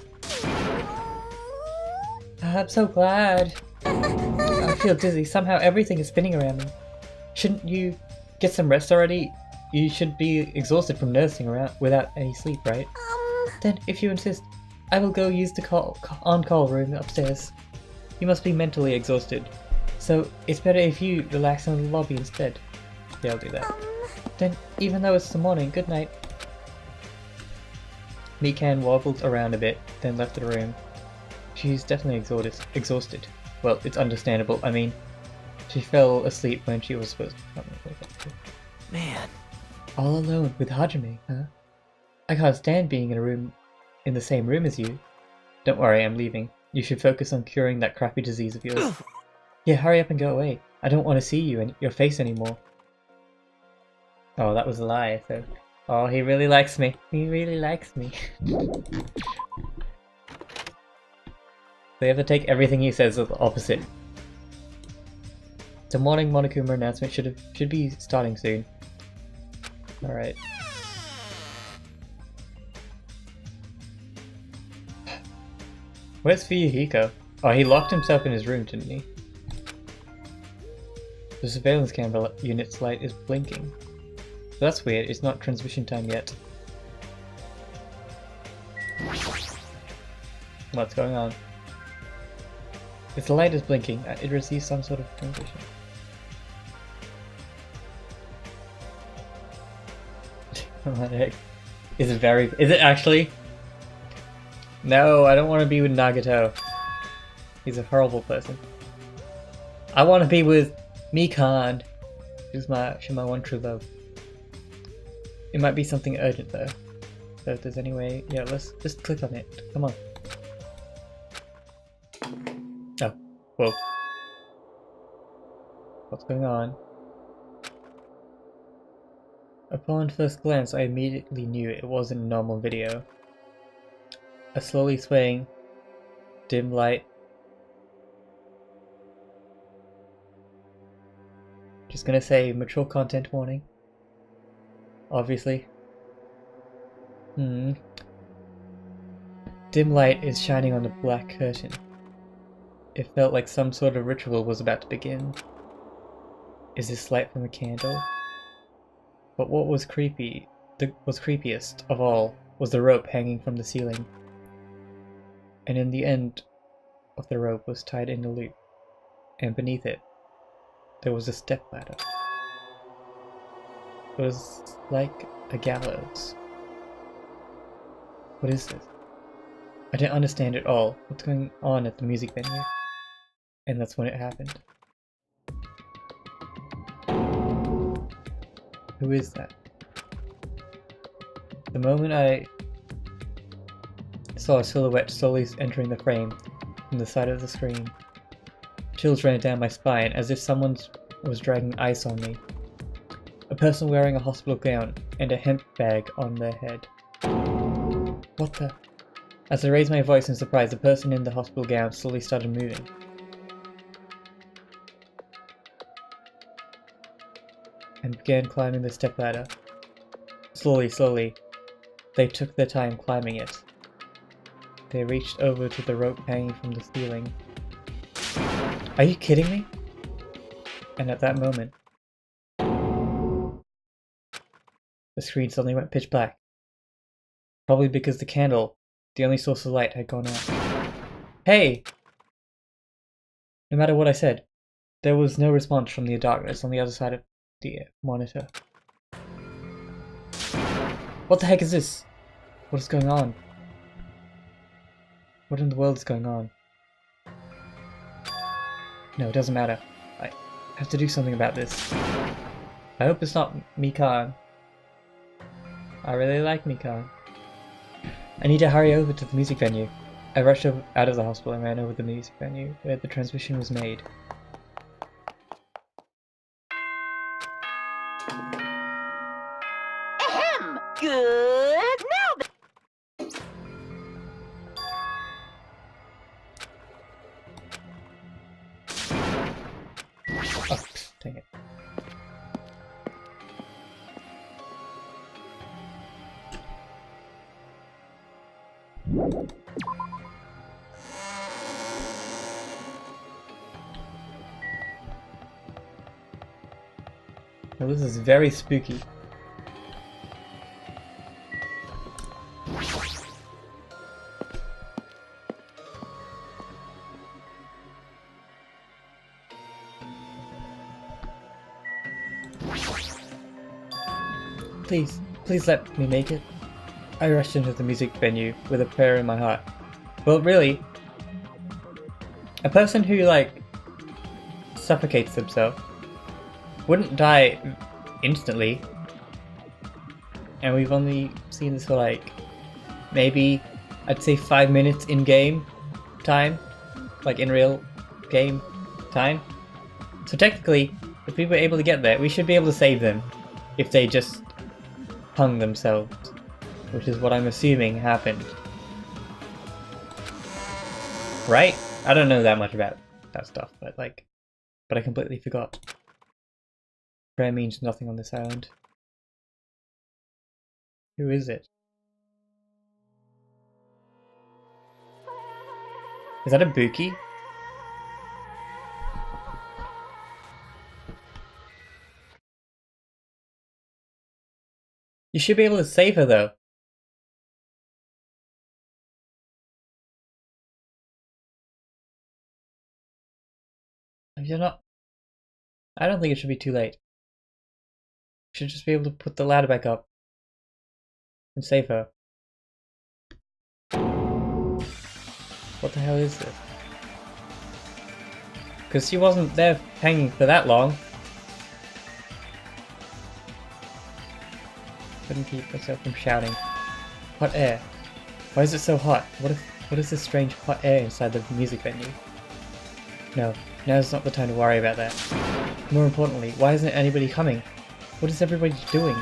I'm so glad. I feel dizzy. Somehow everything is spinning around me. Shouldn't you get some rest already? You should be exhausted from nursing around without any sleep, right? Then, if you insist, I will go use the on-call room upstairs. You must be mentally exhausted. So, it's better if you relax in the lobby instead. Yeah, I'll do that. Then, even though it's the morning, good night. Mikan wobbled around a bit, then left the room. She's definitely exhausted. Well, it's understandable. I mean, she fell asleep when she was supposed to. Man. All alone with Hajime, huh? I can't stand being in the same room as you. Don't worry, I'm leaving. You should focus on curing that crappy disease of yours. Yeah, hurry up and go away. I don't want to see you and your face anymore. Oh, that was a lie, so... Oh, he really likes me. He really likes me. They have to take everything he says as the opposite. The morning Monokuma announcement should be starting soon. Alright. Where's Fuyuhiko? Oh, he locked himself in his room, didn't he? The surveillance camera unit's light is blinking. That's weird, it's not transmission time yet. What's going on? If the light is blinking, it receives some sort of transmission. What the heck? Is it actually? No, I don't want to be with Nagato. He's a horrible person. I want to be with Mikan. She's my one true love. It might be something urgent though. So if there's any way, yeah, let's just click on it. Come on. Oh, whoa. What's going on? Upon first glance, I immediately knew it wasn't a normal video. A slowly swaying, dim light. Just gonna say mature content warning. Obviously. Dim light is shining on the black curtain. It felt like some sort of ritual was about to begin. Is this light from a candle? But what was creepiest of all was the rope hanging from the ceiling. And in the end of the rope was tied in a loop, and beneath it, there was a stepladder. It was like a gallows. What is this? I didn't understand at all what's going on at the music venue. And that's when it happened. Who is that? The moment I saw a silhouette slowly entering the frame from the side of the screen, chills ran down my spine as if someone was dragging ice on me. A person wearing a hospital gown and a hemp bag on their head. What the? As I raised my voice in surprise, the person in the hospital gown slowly started moving. And began climbing the stepladder. Slowly, they took their time climbing it. They reached over to the rope hanging from the ceiling. Are you kidding me? And at that moment, the screen suddenly went pitch black. Probably because the candle, the only source of light, had gone out. Hey! No matter what I said, there was no response from the darkness on the other side of the monitor. What the heck is this? What is going on? What in the world is going on? No, it doesn't matter. I have to do something about this. I hope it's not Mikan. I really like Mikan. I need to hurry over to the music venue. I rushed out of the hospital and ran over to the music venue, where the transmission was made. Ahem! Good! Now then! Oh, dang it. Well, this is very spooky. Please let me make it. I rushed into the music venue with a prayer in my heart. Well, really, a person who, like, suffocates themselves wouldn't die instantly. and we've only seen this for like maybe I'd say 5 minutes in game time, like in real game time. So technically, if we were able to get there, we should be able to save them if they just hung themselves, which is what I'm assuming happened. Right? I don't know that much about that stuff, but I completely forgot. Prayer means nothing on this island. Who is it? Is that a Buki? You should be able to save her though. If you're not... I don't think it should be too late. You should just be able to put the ladder back up and save her. What the hell is this? Because she wasn't there hanging for that long. Couldn't keep myself from shouting. Hot air. Why is it so hot? What is this strange hot air inside the music venue? No, now's not the time to worry about that. More importantly, why isn't anybody coming? What is everybody doing?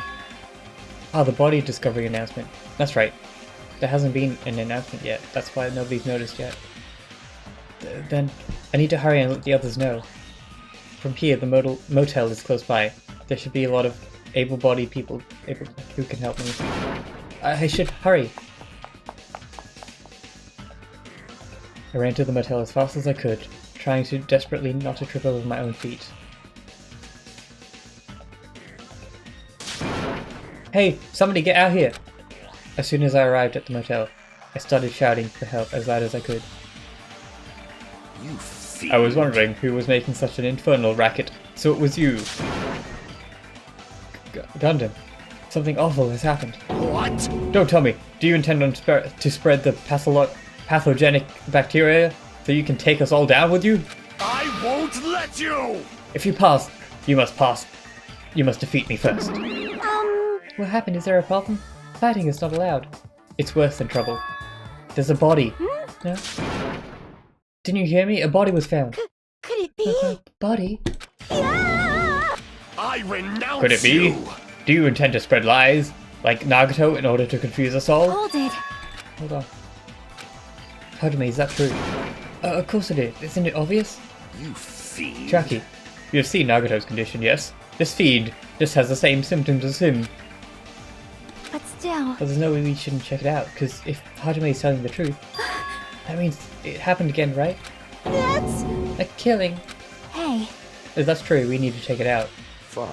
Ah, the body discovery announcement. That's right. There hasn't been an announcement yet. That's why nobody's noticed yet. Then I need to hurry and let the others know. From here, the motel is close by. There should be a lot of able-bodied people who can help me. I should hurry. I ran to the motel as fast as I could, trying to desperately not to trip over my own feet. Hey, somebody get out here! As soon as I arrived at the motel, I started shouting for help as loud as I could. I was wondering who was making such an infernal racket, so it was you. Gundam, something awful has happened. What? Don't tell me, do you intend on to spread the pathogenic bacteria so you can take us all down with you? I won't let you! If you pass, you must pass. You must defeat me first. What happened? Is there a problem? Fighting is not allowed. It's worse than trouble. There's a body. No? Didn't you hear me? A body was found. Could it be? Body? Yeah! I renounce Could it be? you! Do you intend to spread lies, like Nagato, in order to confuse us all? Hold it. Hold on. Hajime, is that true? Of course it is. Isn't it obvious? You fiend. Jackie, you have seen Nagato's condition, yes? This fiend just has the same symptoms as him. But still. But there's no way we shouldn't check it out, because if Hajime is telling the truth, that means it happened again, right? That's... A killing. Hey. If that's true, we need to check it out. Fine.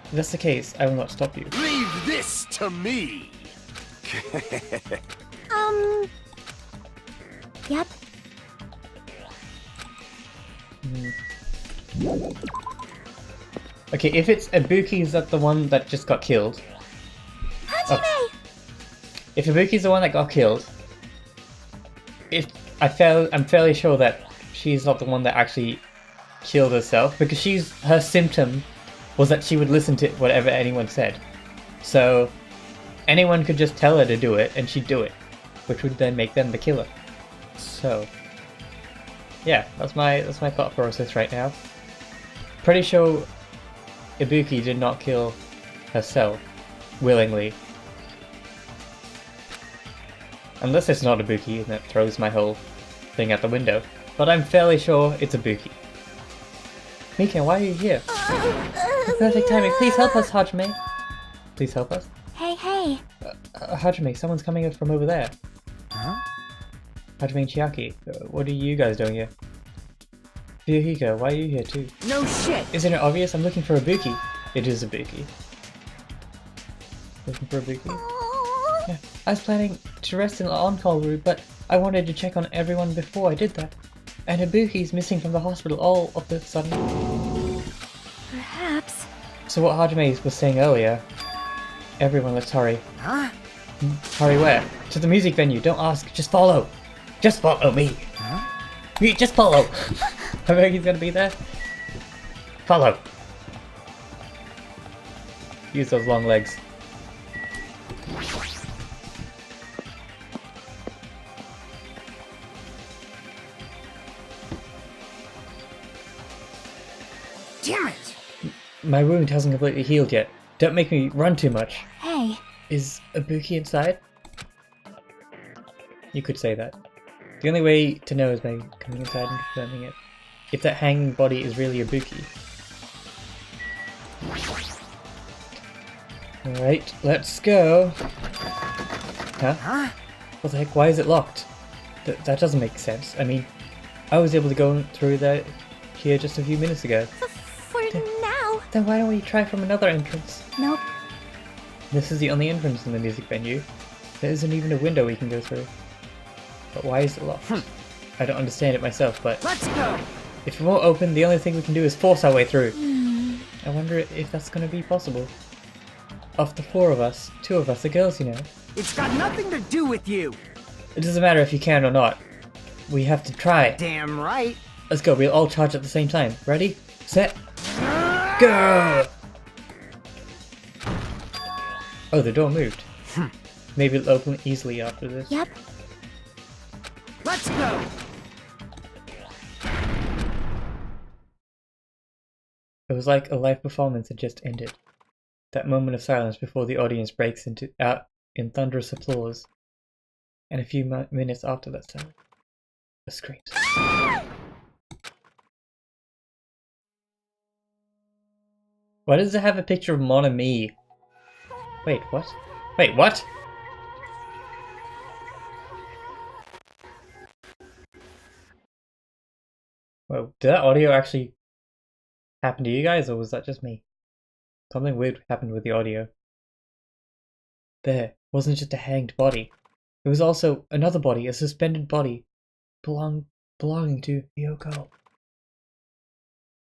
If that's the case, I will not stop you. Leave this to me! Yep. Okay, if it's Ibuki, is that the one that just got killed? Hajime! Oh. If Ibuki's the one that got killed, I'm fairly sure that she's not the one that actually killed herself, because her symptom was that she would listen to whatever anyone said. So anyone could just tell her to do it and she'd do it, which would then make them the killer. So yeah, that's my thought process right now. Pretty sure Ibuki did not kill herself willingly. Unless it's not Ibuki and that throws my whole thing out the window. But I'm fairly sure it's Ibuki. Mika, why are you here? Perfect timing. Please help us, Hajime. Please help us. Hey. Hajime, someone's coming up from over there. Huh? Hajime and Chiaki, what are you guys doing here? Fuyuhiko, why are you here too? No shit! Isn't it obvious? I'm looking for Ibuki. It is Ibuki. Looking for Ibuki? Yeah. I was planning to rest in the on-call room, but I wanted to check on everyone before I did that. And Ibuki's missing from the hospital all of a sudden. Perhaps. So what Hajime was saying earlier, everyone let's hurry. Huh? Hurry where? To the music venue, don't ask, just follow! Just follow me! Huh? Me, just follow! I think he's gonna be there. Follow! Use those long legs. Damn it! My wound hasn't completely healed yet. Don't make me run too much. Hey, Is Ibuki inside? You could say that. The only way to know is by coming inside and confirming it. If that hanging body is really Ibuki. Alright, let's go. Huh? Huh? What the heck? Why is it locked? That doesn't make sense. I mean, I was able to go through that here just a few minutes ago. for now. Then why don't we try from another entrance? Nope. This is the only entrance in the music venue. There isn't even a window we can go through. But why is it locked? I don't understand it myself, but Let's go! if it won't open, the only thing we can do is force our way through. I wonder if that's going to be possible. Of the 4 of us, 2 of us are girls, you know. It's got nothing to do with you! It doesn't matter if you can or not. We have to try. Damn right! Let's go, we'll all charge at the same time. Ready? Set, go! Oh, the door moved. Maybe it'll open easily after this. Yep. Let's go! It was like a live performance had just ended. That moment of silence before the audience breaks out in thunderous applause. And a few minutes after that silence, a scream. Why does it have a picture of Mon and me? Wait, what? Wait, what? Whoa, did that audio actually happen to you guys, or was that just me? Something weird happened with the audio. There wasn't just a hanged body. It was also another body, a suspended body, belonging to Yoko.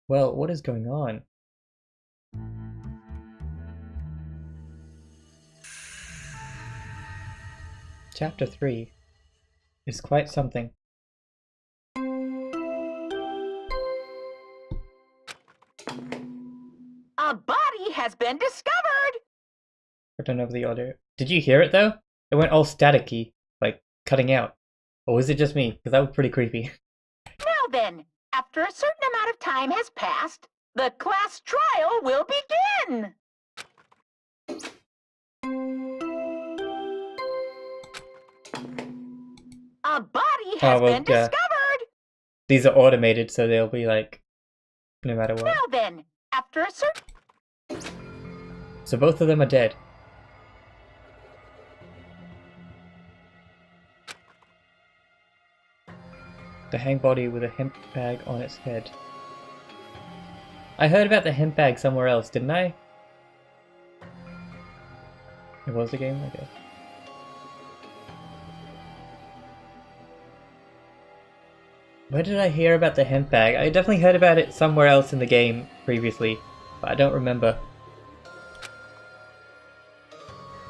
Well, what is going on? Chapter 3 is quite something. A body has been discovered! I don't know the audio. Did you hear it though? It went all staticky, like cutting out. Or was it just me? Because that was pretty creepy. Now then, after a certain amount of time has passed, the class trial will begin! A body has been discovered! These are automated, so they'll be like, no matter what. Now then, after a certain... So both of them are dead. The hang body with a hemp bag on its head. I heard about the hemp bag somewhere else, didn't I? It was the game, I guess. Where did I hear about the hemp bag? I definitely heard about it somewhere else in the game previously, but I don't remember.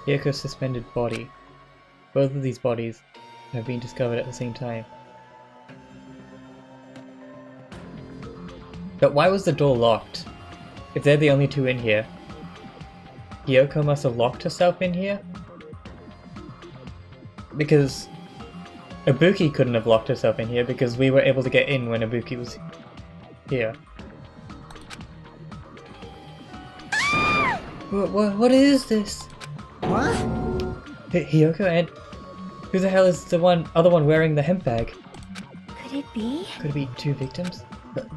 Hyoko's suspended body. Both of these bodies have been discovered at the same time. But why was the door locked? If they're the only 2 in here. Hyoko must have locked herself in here? Because Ibuki couldn't have locked herself in here because we were able to get in when Ibuki was here. What is this? What? Hyoko and who the hell is the other one wearing the hemp bag? Could it be? Could it be 2 victims? But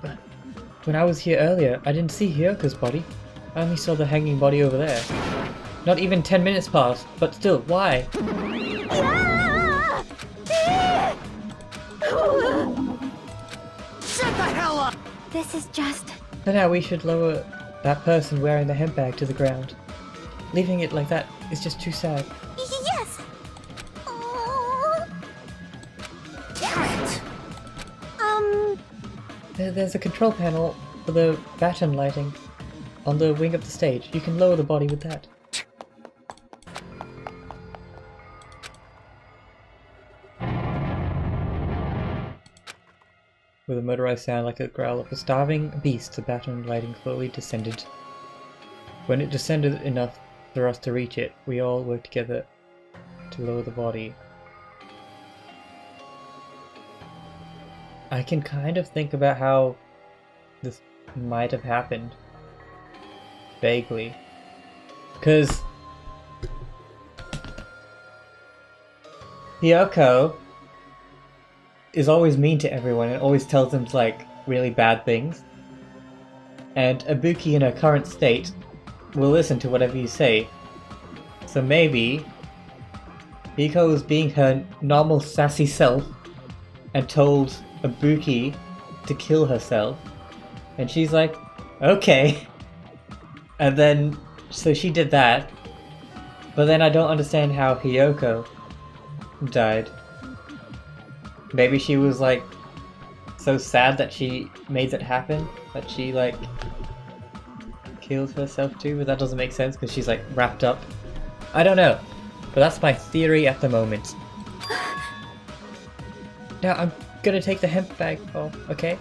when I was here earlier, I didn't see Hyoko's body. I only saw the hanging body over there. Not even 10 minutes passed, but still, why? Shut the hell up! This is just... For now, we should lower that person wearing the hemp bag to the ground. Leaving it like that is just too sad. Yes! Oh. Damn it! There's a control panel for the baton lighting on the wing of the stage. You can lower the body with that. With a motorized sound like a growl of a starving beast, the baton lighting slowly descended. When it descended enough, for us to reach it, we all work together to lower the body. I can kind of think about how this might have happened. Vaguely. Because Hyoko is always mean to everyone and always tells them like really bad things. And Ibuki in her current state will listen to whatever you say. So maybe Hyoko was being her normal sassy self and told Ibuki to kill herself. And she's like, okay. And then, so she did that. But then I don't understand how Hyoko died. Maybe she was like so sad that she made that happen that she like killed herself too, but that doesn't make sense because she's like wrapped up. I don't know, but that's my theory at the moment. Now I'm gonna take the hemp bag off, okay?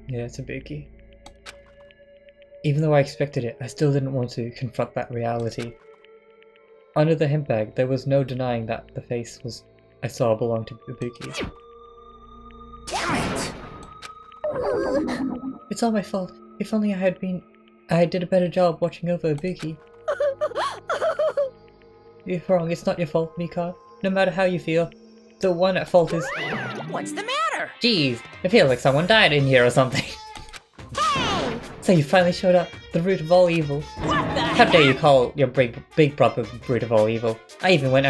Yeah, it's Ibuki. Even though I expected it, I still didn't want to confront that reality. Under the hemp bag, there was no denying that the face I saw belonged to Ibuki. Damn it! It's all my fault. If only I did a better job watching over Ibuki. You're wrong, it's not your fault, Mika. No matter how you feel, the one at fault is... What's the matter? Jeez, it feels like someone died in here or something. Hey! So you finally showed up, the root of all evil. What the How dare you call your big brother the root of all evil? I even went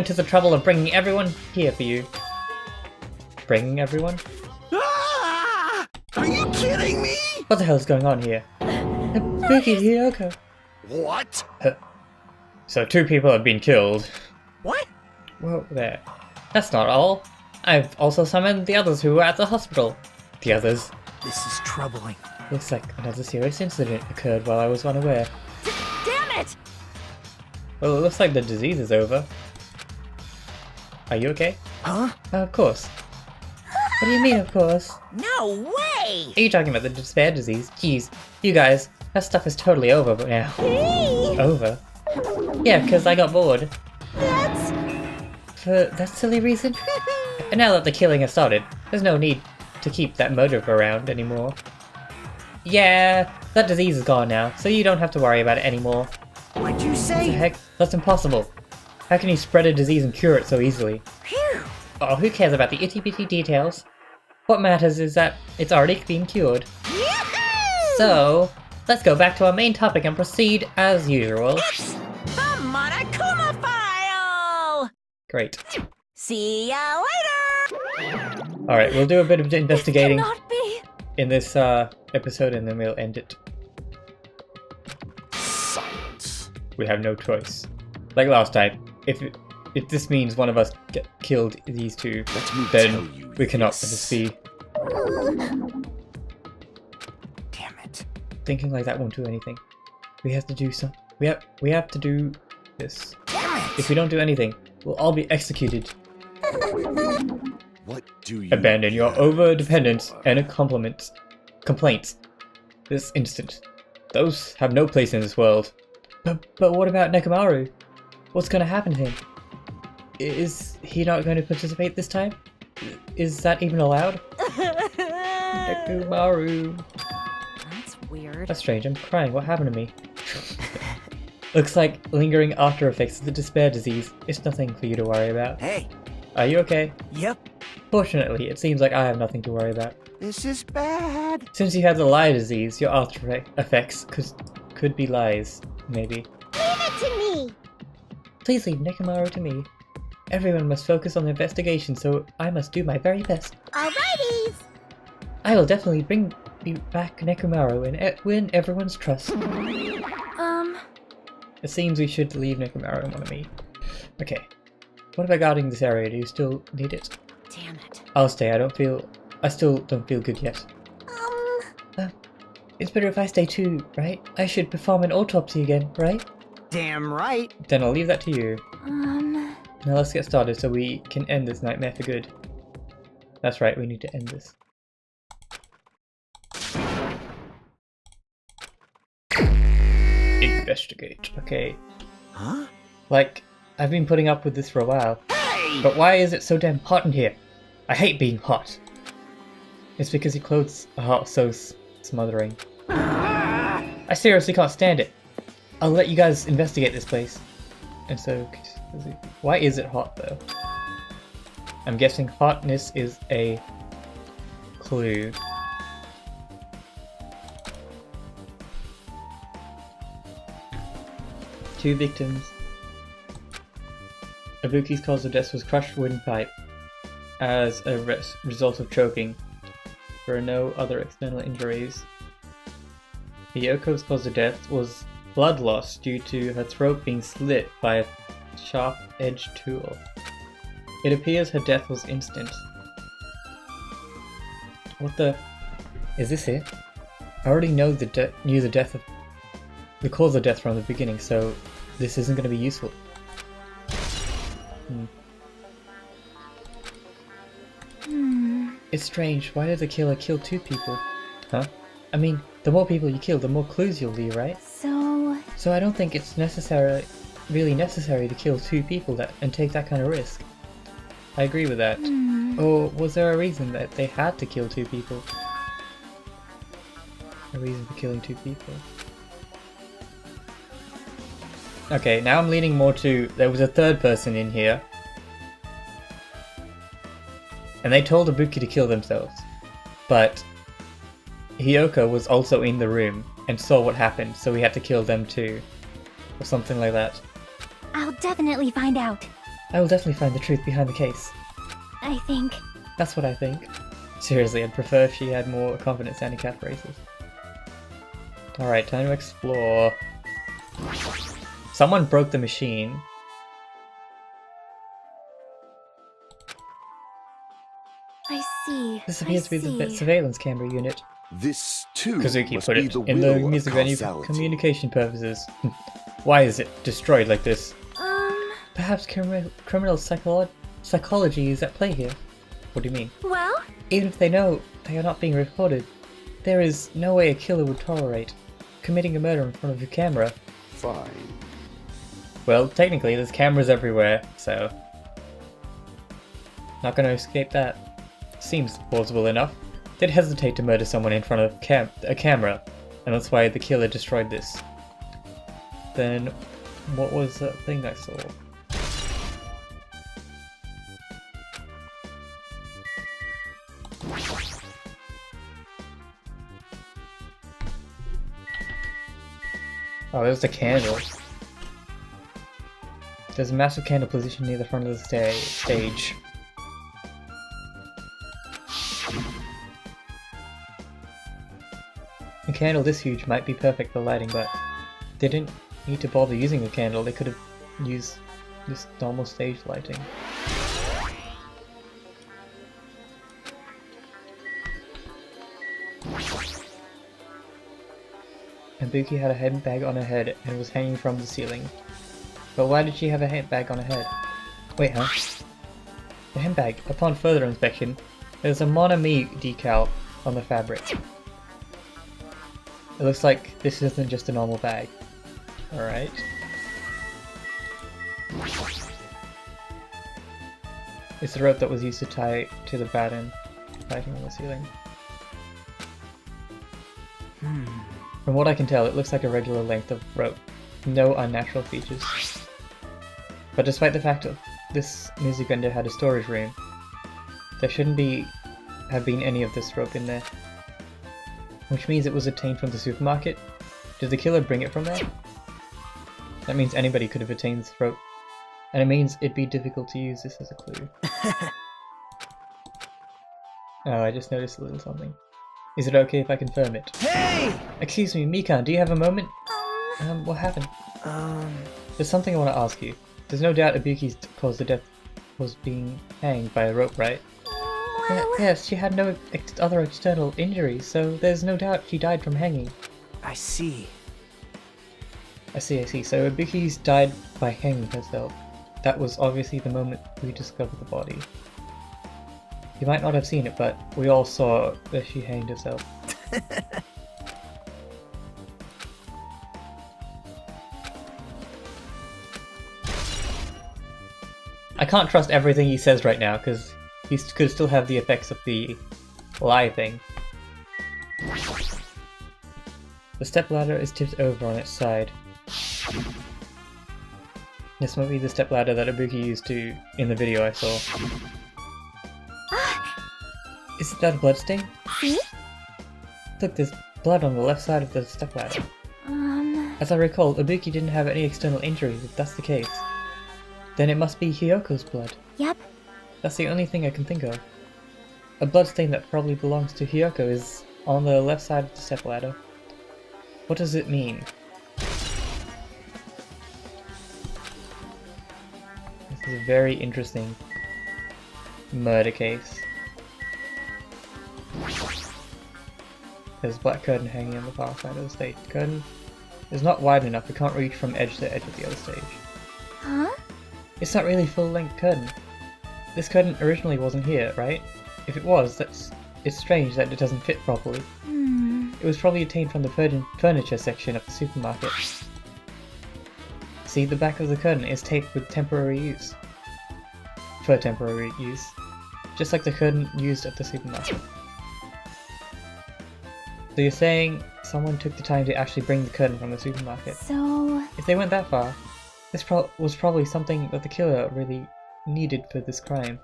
to the trouble of bringing everyone here for you. Bringing everyone? Ah! Are you kidding me? What the hell is going on here? Ibuki Hyoko. What? So 2 people have been killed. What? Well, there. That's not all. I've also summoned the others who were at the hospital. The others. This is troubling. Looks like another serious incident occurred while I was unaware. Damn it! Well, it looks like the disease is over. Are you okay? Huh? Of course. What do you mean, of course? No way! Are you talking about the despair disease? Jeez, you guys, that stuff is totally over now. Over? Yeah, because I got bored. That's... For that silly reason? And now that the killing has started, there's no need to keep that motive around anymore. Yeah, that disease is gone now, so you don't have to worry about it anymore. What'd you What the say? heck? That's impossible. How can you spread a disease and cure it so easily? Phew! Oh, who cares about the itty-bitty details? What matters is that it's already been cured. Yahoo! So, let's go back to our main topic and proceed as usual. The Monokuma file! Great. See ya later! Alright, we'll do a bit of investigating Cannot be. in this episode and then we'll end it. Silence. We have no choice. Like last time, if this means one of us get killed these 2, Let me tell then you we cannot this. let this be. Damn it. Thinking like that won't do anything. We have to do some. We have to do this. Damn it! If we don't do anything, we'll all be executed. What do you Abandon your over-dependence and complaints this instant. Those have no place in this world. But what about Nekomaru? What's going to happen to him? Is he not going to participate this time? Is that even allowed? Nekomaru. That's weird. That's strange, I'm crying. What happened to me? Looks like lingering after effects of the despair disease. It's nothing for you to worry about. Hey, Are you okay? yep. Fortunately, it seems like I have nothing to worry about. This is bad. Since you have the lie disease, your after effects could be lies, maybe. Leave it to me. Please leave Nekomaru to me. Everyone must focus on the investigation, so I must do my very best. Alrighties. I will definitely bring back Nekomaru and win everyone's trust. It seems we should leave Nekomaru in one of me. Okay. What about guarding this area? Do you still need it? Damn it. I'll stay. I still don't feel good yet. It's better if I stay too, right? I should perform an autopsy again, right? Damn right. Then I'll leave that to you. Now let's get started so we can end this nightmare for good. That's right, we need to end this. Investigate. Okay. Huh? Like, I've been putting up with this for a while. Hey! But why is it so damn hot in here? I hate being hot. It's because your clothes are hot, so smothering. I seriously can't stand it. I'll let you guys investigate this place. And so, why is it hot though? I'm guessing hotness is a clue. Two victims. Ibuki's cause of death was crushed wooden pipe as a result of choking. There are no other external injuries. Miyoko's cause of death was blood loss due to her throat being slit by a sharp-edged tool. It appears her death was instant. What the... Is this it? I already know knew the death of... the cause of death from the beginning, so this isn't going to be useful. It's strange, why did the killer kill two people? Huh? I mean, the more people you kill, the more clues you'll leave, right? So I don't think it's really necessary to kill two people and take that kind of risk. I agree with that. Or was there a reason that they had to kill two people? A reason for killing two people? Okay, now I'm leaning more to there was a third person in here. And they told Ibuki to kill themselves. But Hiyoko was also in the room and saw what happened, so we had to kill them too. Or something like that. I'll definitely find out. I will definitely find the truth behind the case. I think. That's what I think. Seriously, I'd prefer if she had more confident sounding catchphrases. Alright, time to explore. Someone broke the machine. I see. This appears to be the surveillance camera unit. This too Kazuki must put be it the in the will music of venue for causality. communication purposes. Why is it destroyed like this? Perhaps criminal psychology is at play here. What do you mean? Well? Even if they know they are not being recorded, there is no way a killer would tolerate committing a murder in front of your camera. Fine. Well, technically there's cameras everywhere, so... not gonna escape that. Seems plausible enough. They'd hesitate to murder someone in front of a camera, and that's why the killer destroyed this. Then, what was that thing I saw? Oh, there's the candle. There's a massive candle positioned near the front of the stage. A candle this huge might be perfect for lighting, but they didn't need to bother using a candle. They could have used this normal stage lighting. Ibuki had a handbag on her head and was hanging from the ceiling. But why did she have a handbag on her head? Wait, huh? The handbag. Upon further inspection, there's a Mon Ami decal on the fabric. It looks like this isn't just a normal bag. Alright. It's the rope that was used to tie to the batten lighting on the ceiling. From what I can tell, it looks like a regular length of rope. No unnatural features. But despite the fact that this music vendor had a storage room, there shouldn't have been any of this rope in there. Which means it was obtained from the supermarket. Did the killer bring it from there? That means anybody could have obtained this rope. And it means it'd be difficult to use this as a clue. Oh, I just noticed a little something. Is it okay if I confirm it? Hey! Excuse me, Mikan, do you have a moment? What happened? There's something I want to ask you. There's no doubt Ibuki's cause of death was being hanged by a rope, right? Yes, she had no other external injuries, so there's no doubt she died from hanging. I see. I see. So Ibuki's died by hanging herself. That was obviously the moment we discovered the body. You might not have seen it, but we all saw that she hanged herself. I can't trust everything he says right now, because he could still have the effects of the lie thing. The stepladder is tipped over on its side. This might be the stepladder that Ibuki used in the video I saw. Isn't that a bloodstain? See? Look, there's blood on the left side of the stepladder. As I recall, Ibuki didn't have any external injuries, if that's the case. Then it must be Hyoko's blood. Yep. That's the only thing I can think of. A bloodstain that probably belongs to Hyoko is on the left side of the stepladder. What does it mean? This is a very interesting murder case. There's a black curtain hanging on the far side of the stage. The curtain is not wide enough, it can't reach from edge to edge of the other stage. Huh? It's not really a full-length curtain. This curtain originally wasn't here, right? If it was, it's strange that it doesn't fit properly. It was probably obtained from the furniture section of the supermarket. See, the back of the curtain is taped with temporary use. For temporary use. Just like the curtain used at the supermarket. So you're saying someone took the time to actually bring the curtain from the supermarket? So... If they went that far, this was probably something that the killer really needed for this crime.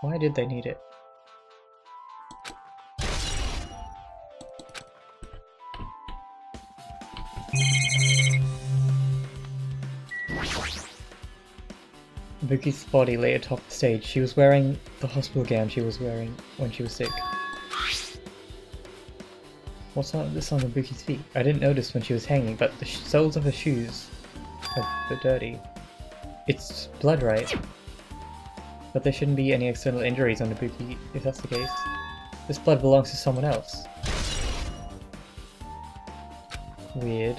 Why did they need it? Ibuki's body lay atop the stage. She was wearing the hospital gown she was wearing when she was sick. What's this on Ibuki's feet? I didn't notice when she was hanging, but the soles of her shoes are a bit dirty. It's blood, right? But there shouldn't be any external injuries on Ibuki if that's the case. This blood belongs to someone else. Weird.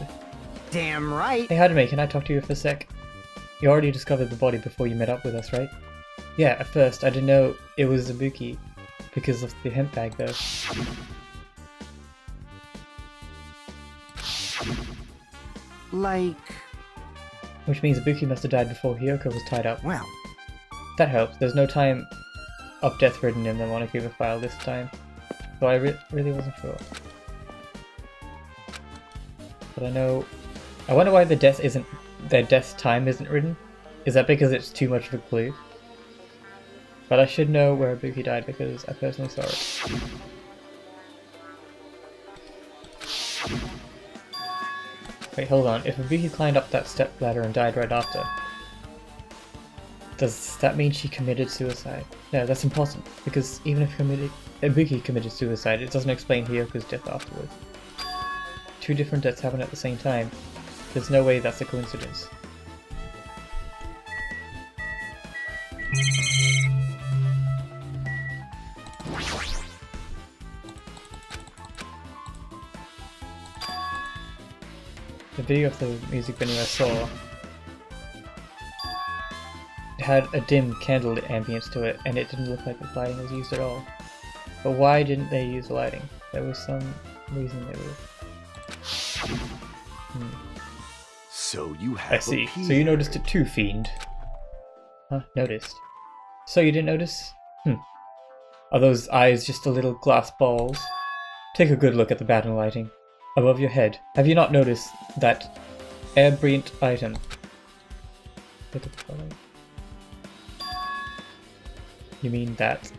Damn right. Hey Hajime, can I talk to you for a sec? You already discovered the body before you met up with us, right? Yeah, at first I didn't know it was Ibuki because of the hemp bag though. Like... Which means Ibuki must have died before Hyoko was tied up. Well... That helps. There's no time of death written in the Monokuma file this time. So I really wasn't sure. But I wonder why their death time isn't written. Is that because it's too much of a clue? But I should know where Ibuki died because I personally saw it. Wait, hold on. If Ibuki climbed up that step ladder and died right after, does that mean she committed suicide? No, that's impossible, because even if Ibuki committed suicide, it doesn't explain Hyoko's death afterwards. Two different deaths happen at the same time. There's no way that's a coincidence. The video of the music venue I saw, it had a dim candle ambience to it, and it didn't look like the lighting was used at all. But why didn't they use the lighting? There was some reason they would. So you have I see. So you noticed it too, Fiend. Huh? Noticed. So you didn't notice? Are those eyes just a little glass balls? Take a good look at the pattern lighting. Above your head. Have you not noticed that aberrant item? Look at the color. You mean that?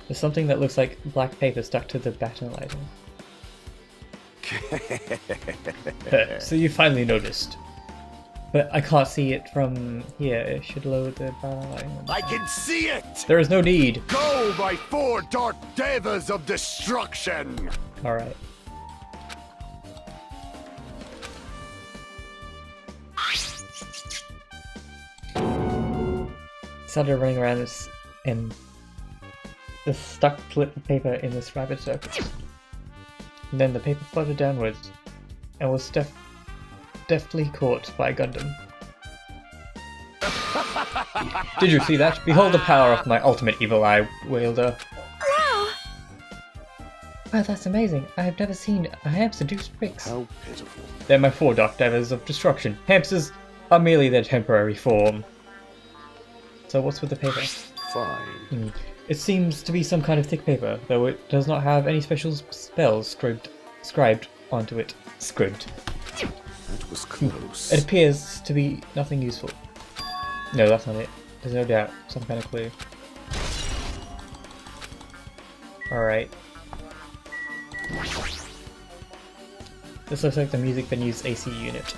There's something that looks like black paper stuck to the pattern lighting. So you finally noticed. But I can't see it from here. It should lower the pattern lighting. I can see it! There is no need! Go, my four dark devas of destruction! Alright. Started running around this and the stuck slip of paper in this rapid circle. And then the paper fluttered downwards and was deftly caught by Gundam. Did you see that? Behold the power of my ultimate evil eye wielder. Wow! Wow, that's amazing. I have never seen a hamster do tricks. How pitiful. They're my four dark divers of destruction. Hamsters are merely their temporary form. So what's with the paper? Fine. It seems to be some kind of thick paper, though it does not have any special spells scribed onto it. Scribed. That was close. It appears to be nothing useful. No, that's not it. There's no doubt. Some kind of clue. Alright. This looks like the music venue's AC unit.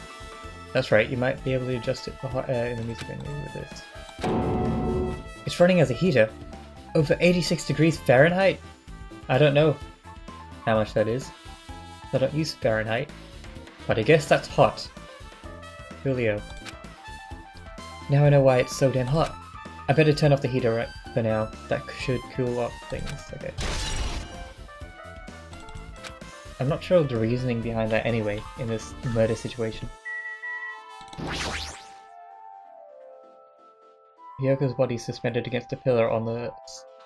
That's right, you might be able to adjust it for hot air in the music venue with this. It's running as a heater. Over 86 degrees Fahrenheit? I don't know how much that is. I don't use Fahrenheit. But I guess that's hot. Julio. Now I know why it's so damn hot. I better turn off the heater right for now. That should cool off things. Okay. I'm not sure of the reasoning behind that anyway, in this murder situation. Hyoko's body is suspended against a pillar on the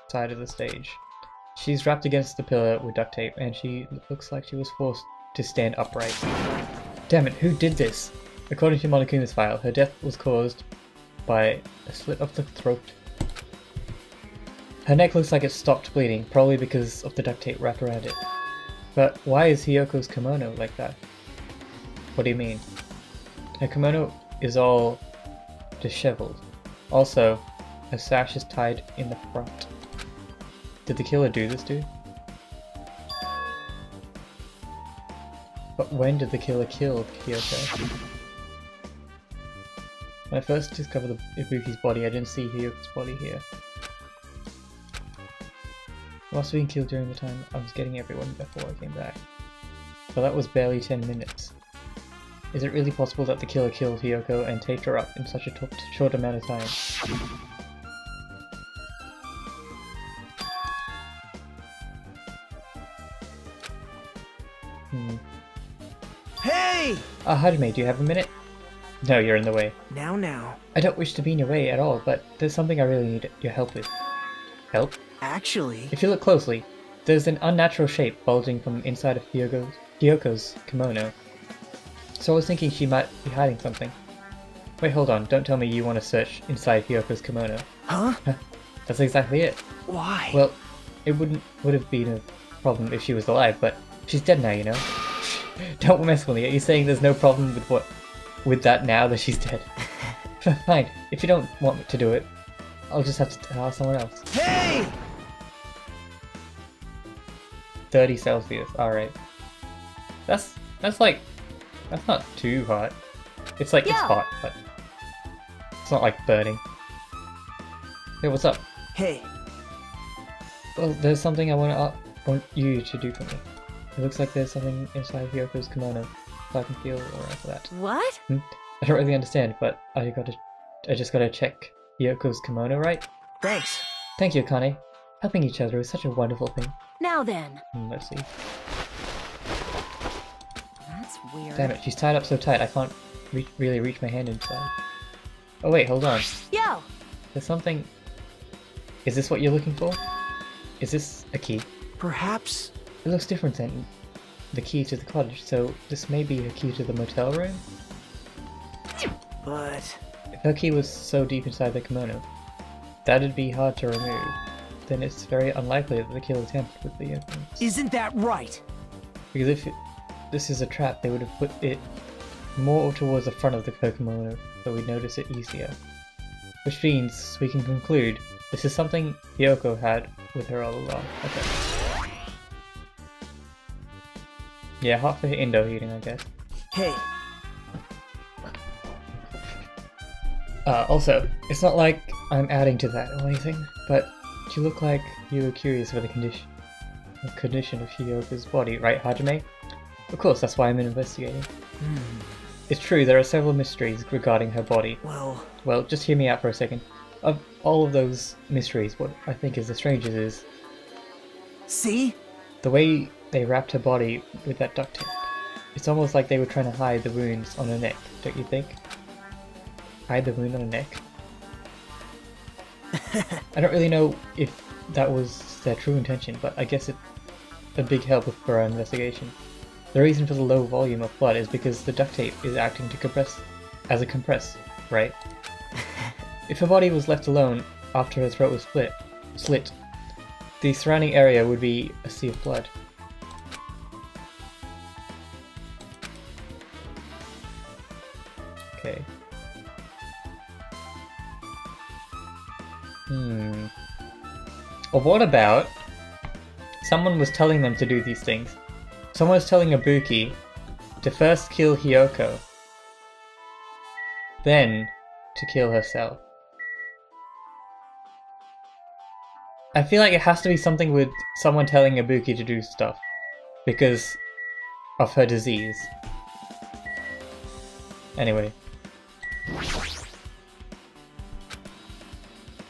side of the stage. She's wrapped against the pillar with duct tape, and she looks like she was forced to stand upright. Damn it, who did this? According to Monokuma's file, her death was caused by a slit of the throat. Her neck looks like it stopped bleeding, probably because of the duct tape wrapped around it. But why is Hyoko's kimono like that? What do you mean? Her kimono is all disheveled. Also, her sash is tied in the front. Did the killer do this dude? But when did the killer kill Hyoko? When I first discovered Ibuki's body, I didn't see Hyoko's body here. I must have been killed during the time I was getting everyone before I came back. But that was barely 10 minutes. Is it really possible that the killer killed Hyoko and taped her up in such a short amount of time? Hey! Hajime, do you have a minute? No, you're in the way. Now. I don't wish to be in your way at all, but there's something I really need your help with. Help? Actually... If you look closely, there's an unnatural shape bulging from inside of Hyoko's kimono. So I was thinking she might be hiding something. Wait, hold on, don't tell me you want to search inside Hyoko's kimono. Huh? That's exactly it. Why? Well, it would have been a problem if she was alive, but she's dead now, you know? Don't mess with me, are you saying there's no problem with that now that she's dead? Fine, if you don't want me to do it, I'll just have to tell someone else. Hey! 30 Celsius, alright. That's not too hot. It's like, it's hot, but it's not like burning. Hey, what's up? Hey. Well, there's something I want you to do for me. It looks like there's something inside Hyoko's kimono, so I can feel around for that. What? I don't really understand, but I just gotta check Hyoko's kimono, right? Thanks. Thank you, Akane. Helping each other is such a wonderful thing. Now then. Let's see. That's weird. Damn it, she's tied up so tight I can't really reach my hand inside. Oh wait, hold on. Yo! There's something... Is this what you're looking for? Is this a key? Perhaps... It looks different than the key to the cottage, so this may be a key to the motel room? But... If her key was so deep inside the kimono, that'd be hard to remove. Then it's very unlikely that the killer tampered with the influence. Isn't that right? Because if this is a trap, they would have put it more towards the front of the kimono, so we'd notice it easier. Which means we can conclude this is something Hyoko had with her all along. Okay. Yeah, hot for Indo heating, I guess. Hey. Also, it's not like I'm adding to that or anything, but you look like you were curious for the condition of Hyoko's body, right, Hajime? Of course, that's why I'm investigating. It's true, there are several mysteries regarding her body. Well, just hear me out for a second. Of all of those mysteries, what I think is the strangest is... See? The way they wrapped her body with that duct tape. It's almost like they were trying to hide the wounds on her neck, don't you think? Hide the wound on her neck? I don't really know if that was their true intention, but I guess it's a big help for our investigation. The reason for the low volume of blood is because the duct tape is acting to compress as a compress, right? If her body was left alone after her throat was slit, the surrounding area would be a sea of blood. Okay. Or what about someone was telling them to do these things? Someone was telling Ibuki to first kill Hyoko, then to kill herself. I feel like it has to be something with someone telling Ibuki to do stuff because of her disease. Anyway.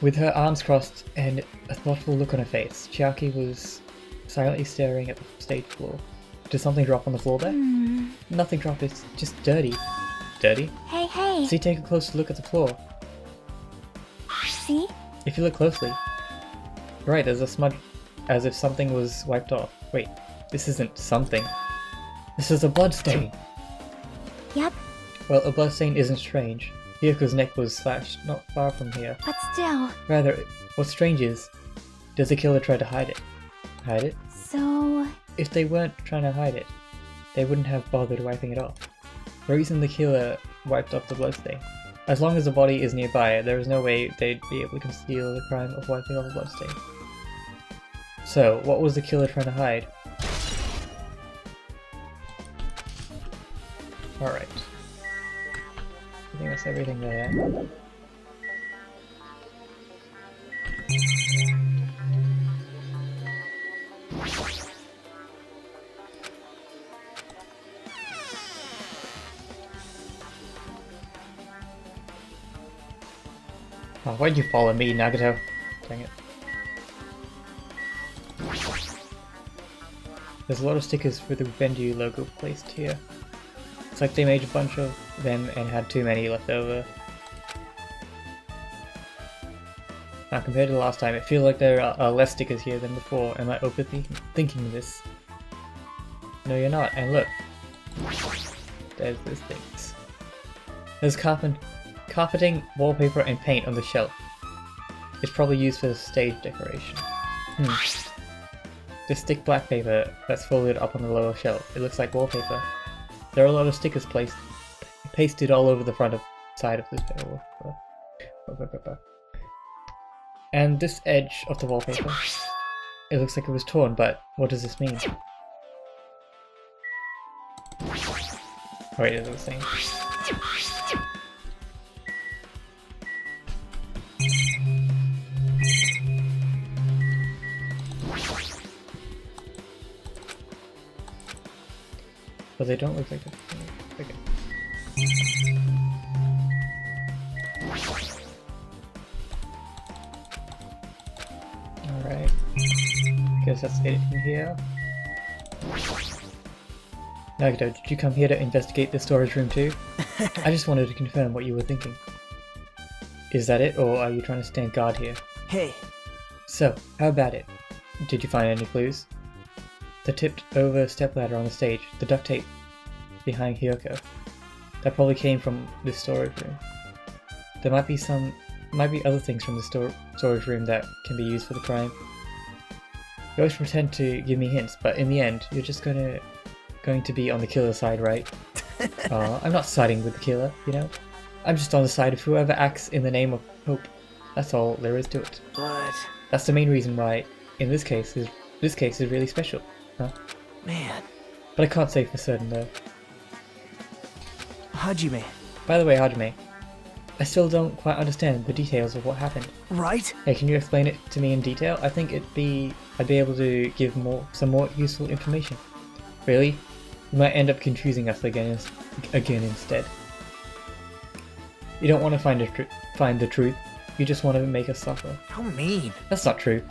With her arms crossed and a thoughtful look on her face, Chiaki was silently staring at the stage floor. Did something drop on the floor there? Nothing dropped, it's just dirty. Dirty? Hey, hey. See, take a closer look at the floor. See? If you look closely. Right, there's a smudge as if something was wiped off. Wait, this isn't something. This is a bloodstain. Yep, Well, a bloodstain isn't strange. Hyoko's neck was slashed not far from here. but still. Rather, what's strange is, does the killer try to hide it? Hide it? So... If they weren't trying to hide it, they wouldn't have bothered wiping it off. The reason the killer wiped off the bloodstain. As long as the body is nearby, there is no way they'd be able to conceal the crime of wiping off a bloodstain. So, what was the killer trying to hide? Alright. I think that's everything there. Oh, why'd you follow me, Nagato? Dang it. There's a lot of stickers with the Benju logo placed here. It's like they made a bunch of them and had too many left over. Now compared to the last time, it feels like there are less stickers here than before. Am I overthinking this? No, you're not. And look. There's those things. There's carpeting, wallpaper, and paint on the shelf. It's probably used for stage decoration. This thick black paper that's folded up on the lower shelf. It looks like wallpaper. There are a lot of stickers pasted all over the front of side of this wallpaper. And this edge of the wallpaper. It looks like it was torn, but what does this mean? Wait, is it the same? But they don't look like that. Okay. Alright. Guess that's it in here. Nagito, did you come here to investigate the storage room too? I just wanted to confirm what you were thinking. Is that it, or are you trying to stand guard here? Hey. So, how about it? Did you find any clues? The tipped over stepladder on the stage, the duct tape behind Hyoko. That probably came from this storage room. There might be other things from the storage room that can be used for the crime. You always pretend to give me hints, but in the end, you're just going to be on the killer's side, right? I'm not siding with the killer, you know? I'm just on the side of whoever acts in the name of hope. That's all there is to it. But... That's the main reason why, in this case is really special. Huh? Man. But I can't say for certain though. Hajime. By the way, Hajime, I still don't quite understand the details of what happened. Right? Hey, can you explain it to me in detail? I think I'd be able to give some more useful information. Really? You might end up confusing us again instead. You don't want to find the truth. You just want to make us suffer. How mean. That's not true.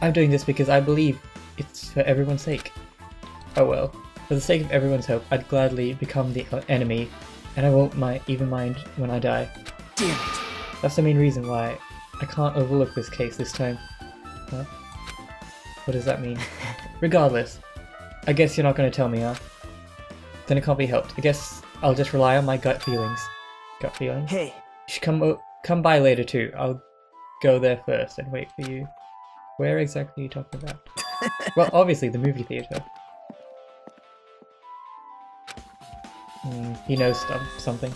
I'm doing this because I believe it's for everyone's sake. Oh well. For the sake of everyone's hope, I'd gladly become the enemy, and I won't even mind when I die. Damn it. That's the main reason why I can't overlook this case this time. Huh? What does that mean? Regardless, I guess you're not going to tell me, huh? Then it can't be helped. I guess I'll just rely on my gut feelings. gut feeling. Hey. You should come by later too. I'll go there first and wait for you. Where exactly are you talking about? Well, obviously the movie theater. He knows something.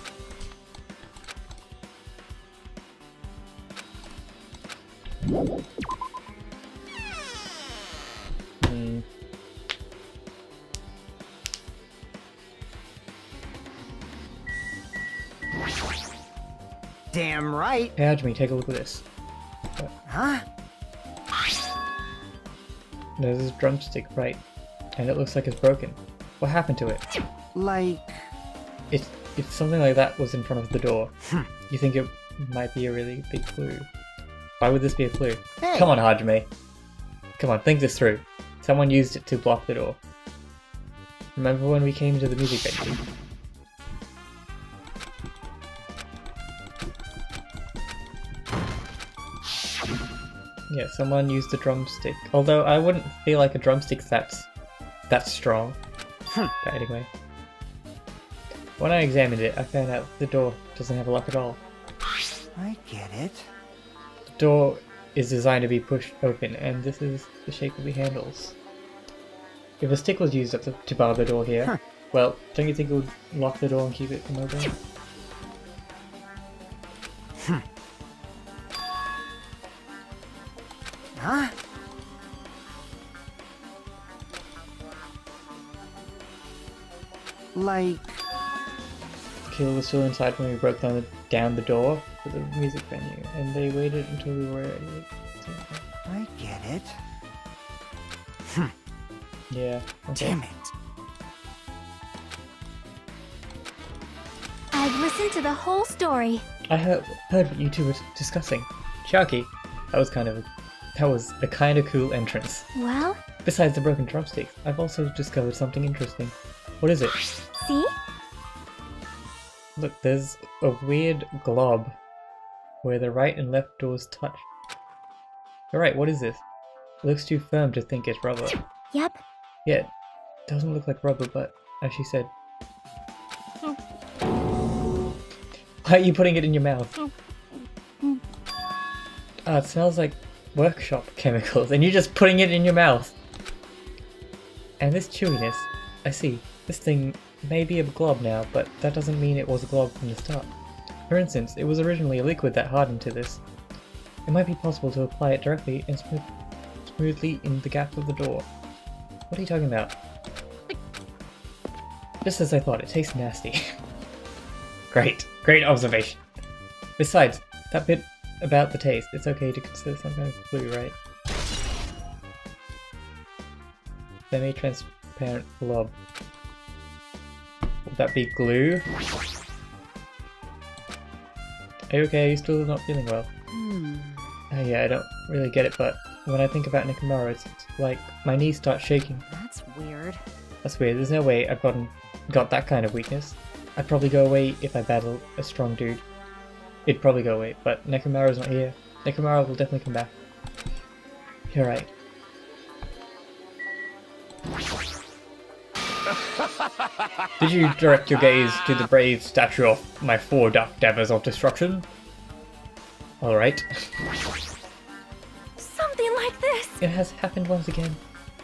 Damn right. Hey, Hajime, take a look at this. Huh? There's this drumstick, right? And it looks like it's broken. What happened to it? Like... If something like that was in front of the door, you think it might be a really big clue. Why would this be a clue? Hey. Come on, Hajime. Come on, think this through. Someone used it to block the door. Remember when we came to the music venue? Yeah, someone used the drumstick. Although I wouldn't feel like a drumstick's that strong. But anyway. When I examined it, I found out the door doesn't have a lock at all. I get it. The door is designed to be pushed open, and this is the shape of the handles. If a stick was used to bar the door here, well, don't you think it would lock the door and keep it from opening? Huh? Like... The killer was still inside when we broke down the door for the music venue, and they waited until we were ready. I get it. Yeah. Okay. Damn it. I've listened to the whole story. I heard what you two were discussing. Sharky, that was a kind of cool entrance. Well, Besides the broken drumsticks, I've also discovered something interesting. What is it? see? Look, there's a weird glob where the right and left doors touch. Alright, what is this? It looks too firm to think it's rubber. Yep. Yeah, it doesn't look like rubber, but as she said... Why are you putting it in your mouth? It smells like workshop chemicals, and you're just putting it in your mouth. And this chewiness, I see. This thing may be a glob now, but that doesn't mean it was a glob from the start. For instance, it was originally a liquid that hardened to this. It might be possible to apply it directly and smoothly in the gap of the door. What are you talking about? Just as I thought, it tastes nasty. Great observation. Besides, that bit about the taste, it's okay to consider some kind of clue, right? Semi-transparent glob. Would that be glue? Are you okay? Are you still not feeling well? Yeah, I don't really get it, but when I think about Nekomaru, it's like my knees start shaking. That's weird. That's weird. There's no way I've got that kind of weakness. I'd probably go away if I battled a strong dude. It'd probably go away, but Nekomaru's not here. Nekomaru will definitely come back. You're right. Did you direct your gaze to the brave statue of my 4 dark devils of destruction? Alright. Something like this. It has happened once again.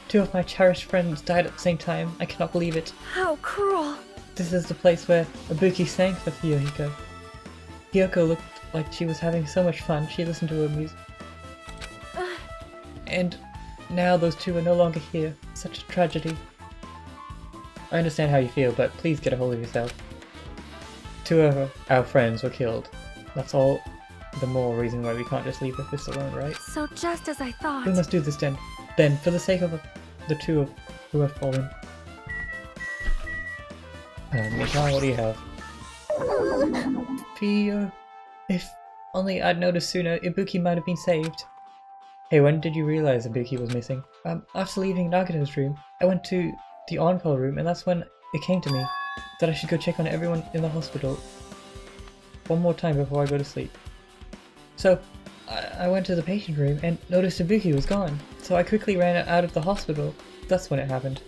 2 of my cherished friends died at the same time. I cannot believe it. How cruel. This is the place where Ibuki sang for Hyohiko. Hyoko looked like she was having so much fun, she listened to her music. And now those 2 are no longer here. Such a tragedy. I understand how you feel, but please get a hold of yourself. 2 of our friends were killed. That's all the more reason why we can't just leave this alone, right? So just as I thought. We must do this then. Then, for the sake of the 2 who have fallen. Mikau, what do you have? Pio. If only I'd noticed sooner, Ibuki might have been saved. Hey, when did you realize Ibuki was missing? After leaving Nagato's room, I went to the on-call room, and that's when it came to me that I should go check on everyone in the hospital one more time before I go to sleep. So, I went to the patient room and noticed Ibuki was gone, so I quickly ran out of the hospital. That's when it happened.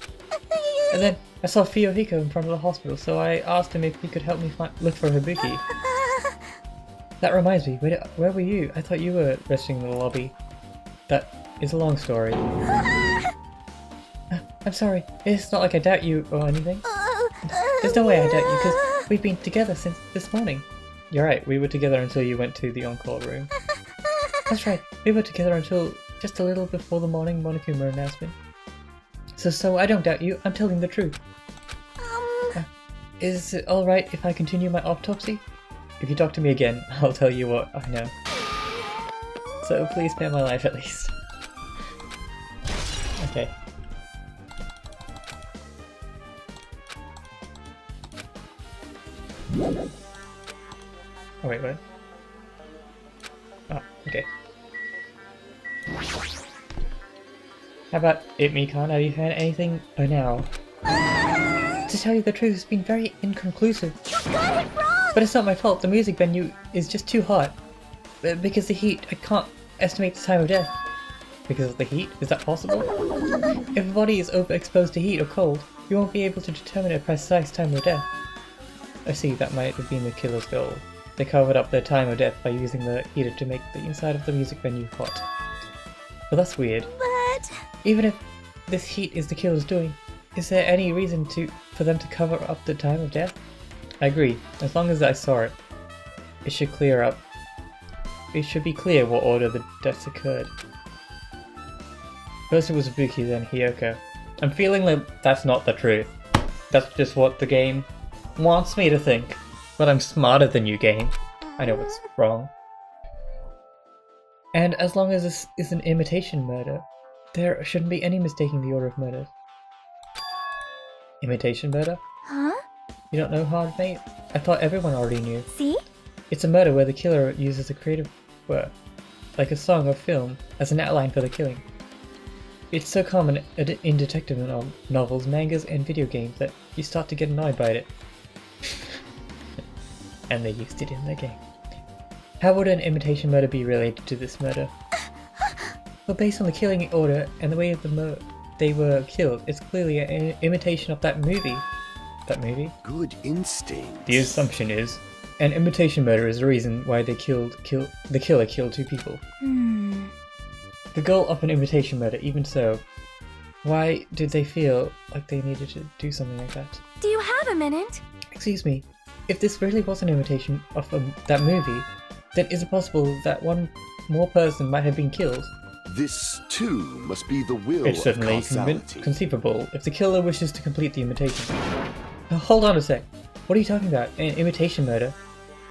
And then I saw Hyohiko in front of the hospital, so I asked him if he could help me look for Ibuki. That reminds me, where were you? I thought you were resting in the lobby. That is a long story. I'm sorry, it's not like I doubt you or anything. There's no way I doubt you, because we've been together since this morning. You're right, we were together until you went to the encore room. That's right, we were together until just a little before the morning Monokuma announcement. So I don't doubt you, I'm telling the truth. Is it alright if I continue my autopsy? If you talk to me again, I'll tell you what I know. So please spare my life at least. Okay. Oh wait, what? Ah, okay. How about it, Mikan? Have you heard anything by now? To tell you the truth, it's been very inconclusive. You got it wrong! But it's not my fault, the music venue is just too hot. Because the heat, I can't estimate the time of death. Because of the heat? Is that possible? If a body is overexposed to heat or cold, you won't be able to determine a precise time of death. I see, that might have been the killer's goal. They covered up their time of death by using the heater to make the inside of the music venue hot. But that's weird. But... Even if this heat is the killer's doing, is there any reason for them to cover up the time of death? I agree, as long as I saw it. It should clear up. It should be clear what order the deaths occurred. First it was Ibuki, then Hiyoko. I'm feeling like that's not the truth. That's just what the game wants me to think. But I'm smarter than you, game. I know what's wrong. And as long as this is an imitation murder, there shouldn't be any mistaking the order of murders. Imitation murder? Huh? You don't know, hard mate? I thought everyone already knew. See? It's a murder where the killer uses a creative work, like a song or film, as an outline for the killing. It's so common in detective novels, mangas, and video games that you start to get annoyed by it. And they used it in the game. How would an imitation murder be related to this murder? Well, based on the killing order and the way they were killed, it's clearly an imitation of that movie. That movie? Good instinct. The assumption is, an imitation murder is the reason why the killer killed two people. The goal of an imitation murder, even so, why did they feel like they needed to do something like that? Do you have a minute? Excuse me, if this really was an imitation of that movie, then is it possible that one more person might have been killed? This, too, must be the will It's of certainly causality. conceivable if the killer wishes to complete the imitation. Hold on a sec. What are you talking about? An imitation murder?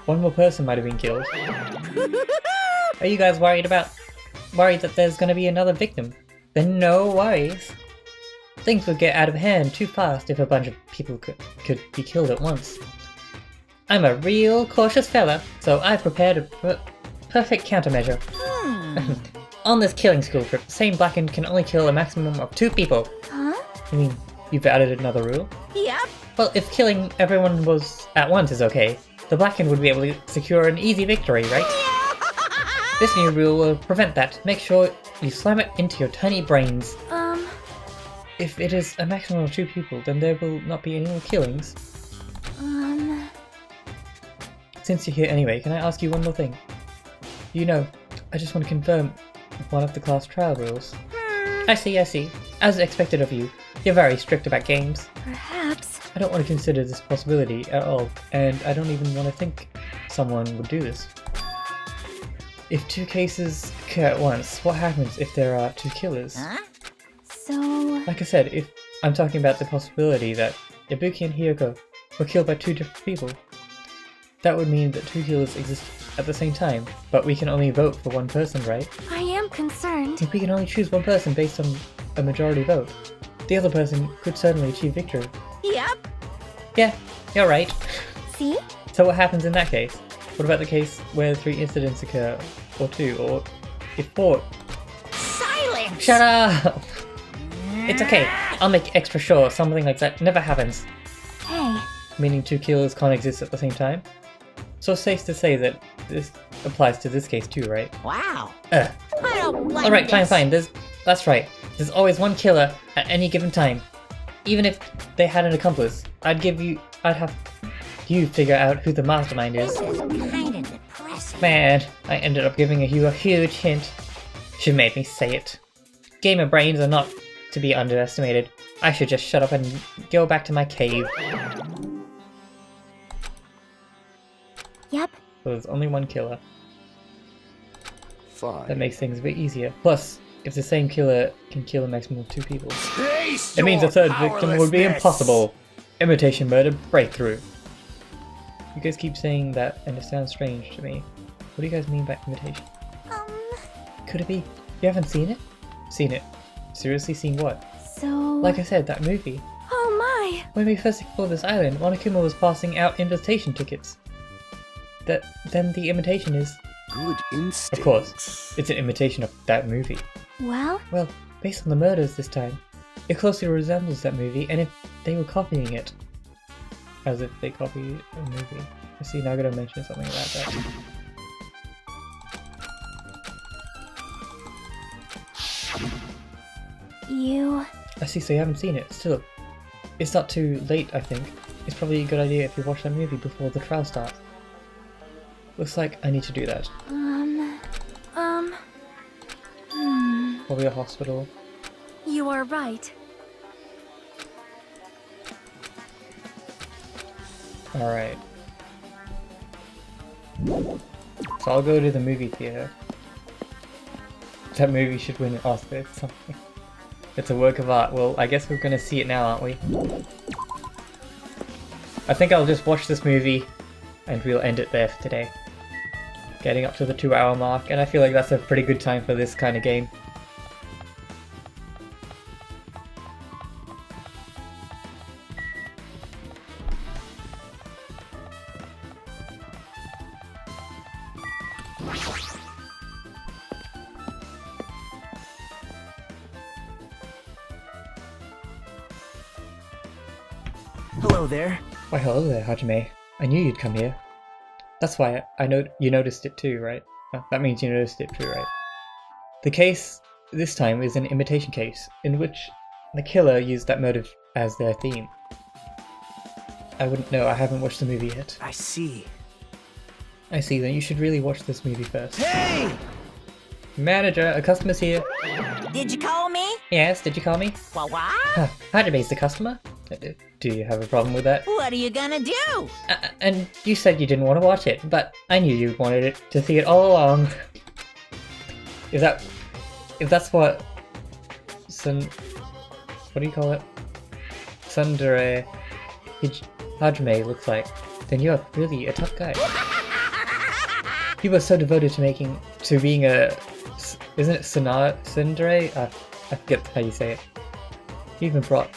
One more person might have been killed. Are you guys worried that there's gonna be another victim? Then no worries. Things would get out of hand too fast if a bunch of people could be killed at once. I'm a real cautious fella, so I prepared a perfect countermeasure. On this killing school trip, the same blackened can only kill a maximum of 2 people. Huh? You mean, you've added another rule? Yep. Well, if killing everyone at once is okay, the blackened would be able to secure an easy victory, right? This new rule will prevent that. Make sure you slam it into your tiny brains. If it is a maximum of 2 people, then there will not be any more killings. Since you're here anyway, can I ask you one more thing? You know, I just want to confirm one of the class trial rules. I see. As expected of you, you're very strict about games. Perhaps. I don't want to consider this possibility at all, and I don't even want to think someone would do this. If 2 cases occur at once, what happens if there are 2 killers? Huh? So... Like I said, if I'm talking about the possibility that Ibuki and Hiyoko were killed by 2 different people, that would mean that 2 killers exist at the same time, but we can only vote for one person, right? I am concerned. If we can only choose one person based on a majority vote, the other person could certainly achieve victory. Yep. Yeah, you're right. See? So what happens in that case? What about the case where 3 incidents occur, or 2, or if 4? Silence! Shut up! It's okay, I'll make extra sure something like that never happens. Hey. Meaning 2 killers can't exist at the same time? So it's safe to say that this applies to this case too, right? Wow. I don't like Alright, this. fine. That's right. There's always one killer at any given time. Even if they had an accomplice, I'd have you figure out who the mastermind is. This is kind of depressing. Man, I ended up giving you a huge hint. She made me say it. Gamer brains are not to be underestimated. I should just shut up and go back to my cave. Yep. So there's only one killer. Fine. That makes things a bit easier. Plus, if the same killer can kill a maximum of 2 people, Taste it means a your third victim would be powerlessness. impossible. Imitation murder breakthrough. You guys keep saying that and it sounds strange to me. What do you guys mean by imitation? Could it be you haven't seen it? Seen it. Seriously seen what? So... Like I said, that movie. Oh my! When we first explored this island, Monokuma was passing out invitation tickets. Then the imitation is... Good instincts. Of course, it's an imitation of that movie. Well? Well, based on the murders this time, it closely resembles that movie, and if they were copying it, as if they copied a movie. I see Nagata mentioned something about that. You... I see, so you haven't seen it. Still, it's not too late, I think. It's probably a good idea if you watch that movie before the trial starts. Looks like I need to do that. Probably a hospital. You are right. Alright. So I'll go to the movie theater. That movie should win an Oscar or something. It's a work of art. Well, I guess we're gonna see it now, aren't we? I think I'll just watch this movie and we'll end it there for today. Getting up to the 2-hour mark, and I feel like that's a pretty good time for this kind of game. Hello there. Why hello there, Hajime. I knew you'd come here. That's why I know you noticed it too, right? Oh, that means you noticed it too, right? The case this time is an imitation case, in which the killer used that motive as their theme. I wouldn't know, I haven't watched the movie yet. I see. I see, then you should really watch this movie first. Hey! Manager, a customer's here. Did you call me? Yes, did you call me? What? Hajime's the customer. Do you have a problem with that? What are you gonna do? And you said you didn't want to watch it, but I knew you wanted it to see it all along. If that's what what do you call it? Tsundere Hajime looks like, then you're really a tough guy. You were so devoted to being a, isn't it Tsundere? I forget how you say it. You even bought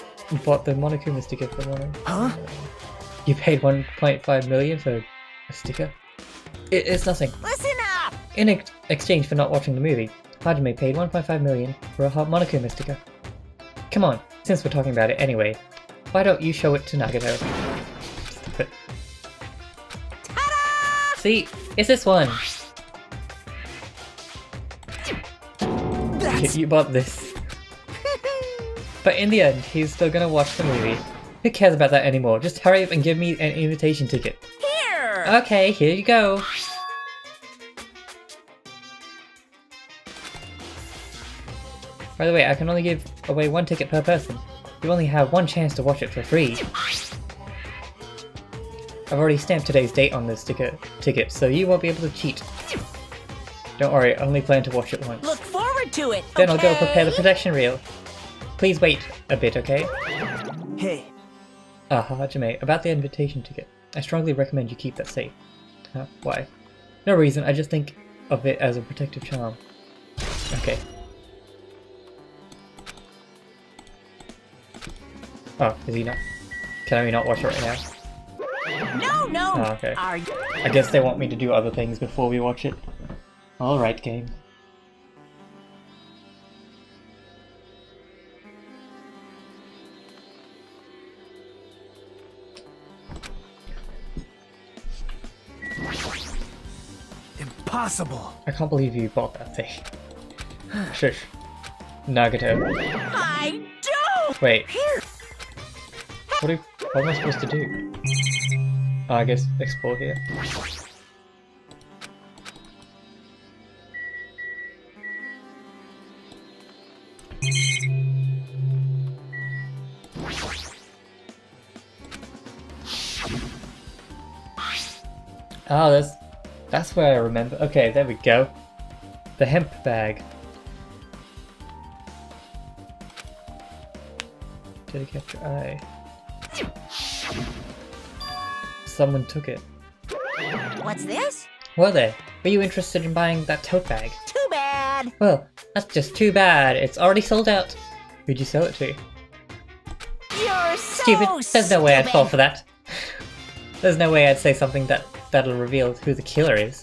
the Monokuma sticker for one. Huh? You paid 1.5 million for a sticker? It's nothing. Listen up! In exchange for not watching the movie, Hajime paid 1.5 million for a hot Monokuma sticker. Come on, since we're talking about it anyway, why don't you show it to Nagato? Stop it. Ta-da! See, it's this one. You bought this. But in the end, he's still gonna watch the movie. Who cares about that anymore? Just hurry up and give me an invitation ticket. Here! Okay, here you go. By the way, I can only give away 1 ticket per person. You only have 1 chance to watch it for free. I've already stamped today's date on this ticket, so you won't be able to cheat. Don't worry, I only plan to watch it once. Look forward to it, Then I'll go okay? prepare the protection reel. Please wait a bit, okay? Hey. Hajime, about the invitation ticket. I strongly recommend you keep that safe. Why? No reason, I just think of it as a protective charm. Okay. Oh, is he not? Can I not watch it right now? No! Oh, okay. Are you... I guess they want me to do other things before we watch it. Alright, game. Impossible. I can't believe you bought that thing. Shush. Nagato. I do! Wait. What am I supposed to do? I guess explore here. Oh, that's where I remember. Okay, there we go. The hemp bag. Did it catch your eye? Someone took it. What's this? Were they? Were you interested in buying that tote bag? Too bad. Well, that's just too bad. It's already sold out. Who'd you sell it to? You're so Stupid. There's no way I'd fall for that. There's no way I'd say something that'll reveal who the killer is.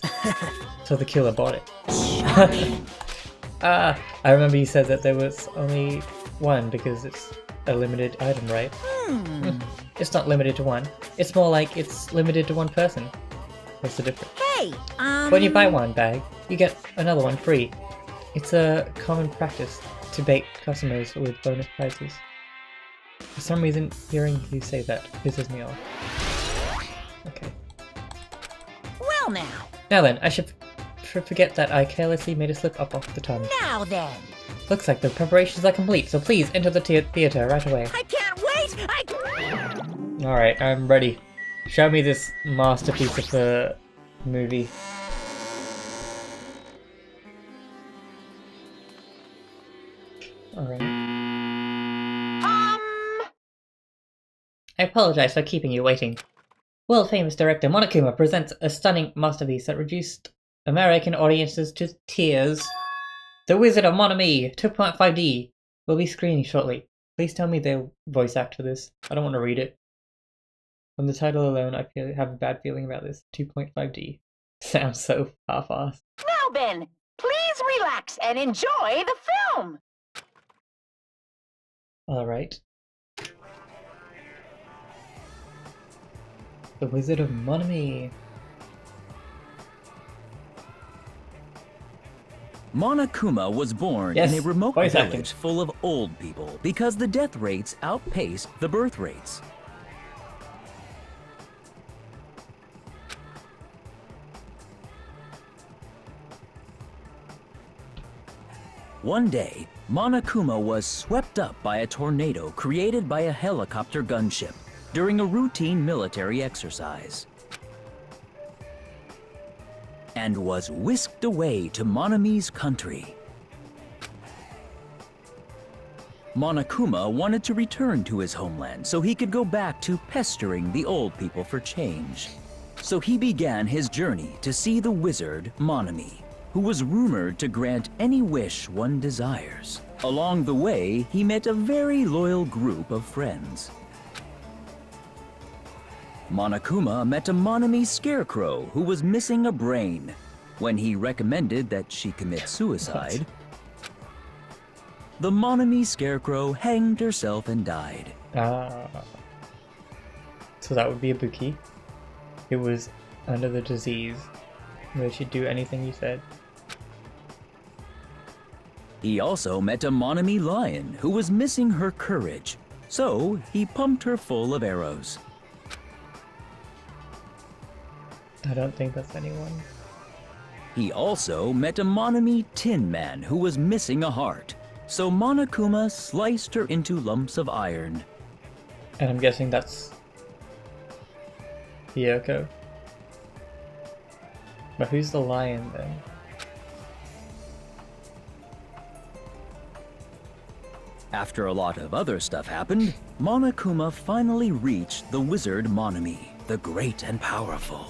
So the killer bought it. I remember you said that there was only one because it's a limited item, right? It's not limited to one. It's more like it's limited to one person. What's the difference? Hey, When you buy one bag, you get another one free. It's a common practice to bait customers with bonus prizes. For some reason, hearing you say that pisses me off. Okay. Well now. Now then, I should forget that I carelessly made a slip up off the tongue. Now then. Looks like the preparations are complete, so please enter the theater right away. I can't wait. Alright, I'm ready. Show me this masterpiece of the movie. Alright. I apologize for keeping you waiting. World-famous director Monokuma presents a stunning masterpiece that reduced American audiences to tears. The Wizard of Mon-Ami 2.5D will be screening shortly. Please tell me they'll voice act for this. I don't want to read it. From the title alone, I have a bad feeling about this. 2.5D. Sounds so half-assed. Now, Ben, please relax and enjoy the film. Alright. The Wizard of Mon-Ami. Monokuma was born Yes, in a remote voice village acting. full of old people because the death rates outpaced the birth rates. One day, Monokuma was swept up by a tornado created by a helicopter gunship during a routine military exercise, and was whisked away to Mon-Ami's country. Monokuma wanted to return to his homeland so he could go back to pestering the old people for change. So he began his journey to see the wizard Mon-Ami, who was rumored to grant any wish one desires. Along the way, he met a very loyal group of friends. Monokuma met a Mon-Ami scarecrow who was missing a brain. When he recommended that she commit suicide, the Mon-Ami scarecrow hanged herself and died. So that would be a Buki. It was under the disease where she'd do anything you said. He also met a Mon-Ami lion who was missing her courage, so he pumped her full of arrows. I don't think that's anyone. He also met a Mon-Ami tin man who was missing a heart, so Monokuma sliced her into lumps of iron. And I'm guessing that's Hiyoko. But who's the lion then? After a lot of other stuff happened, Monokuma finally reached the wizard Mon-Ami, the great and powerful.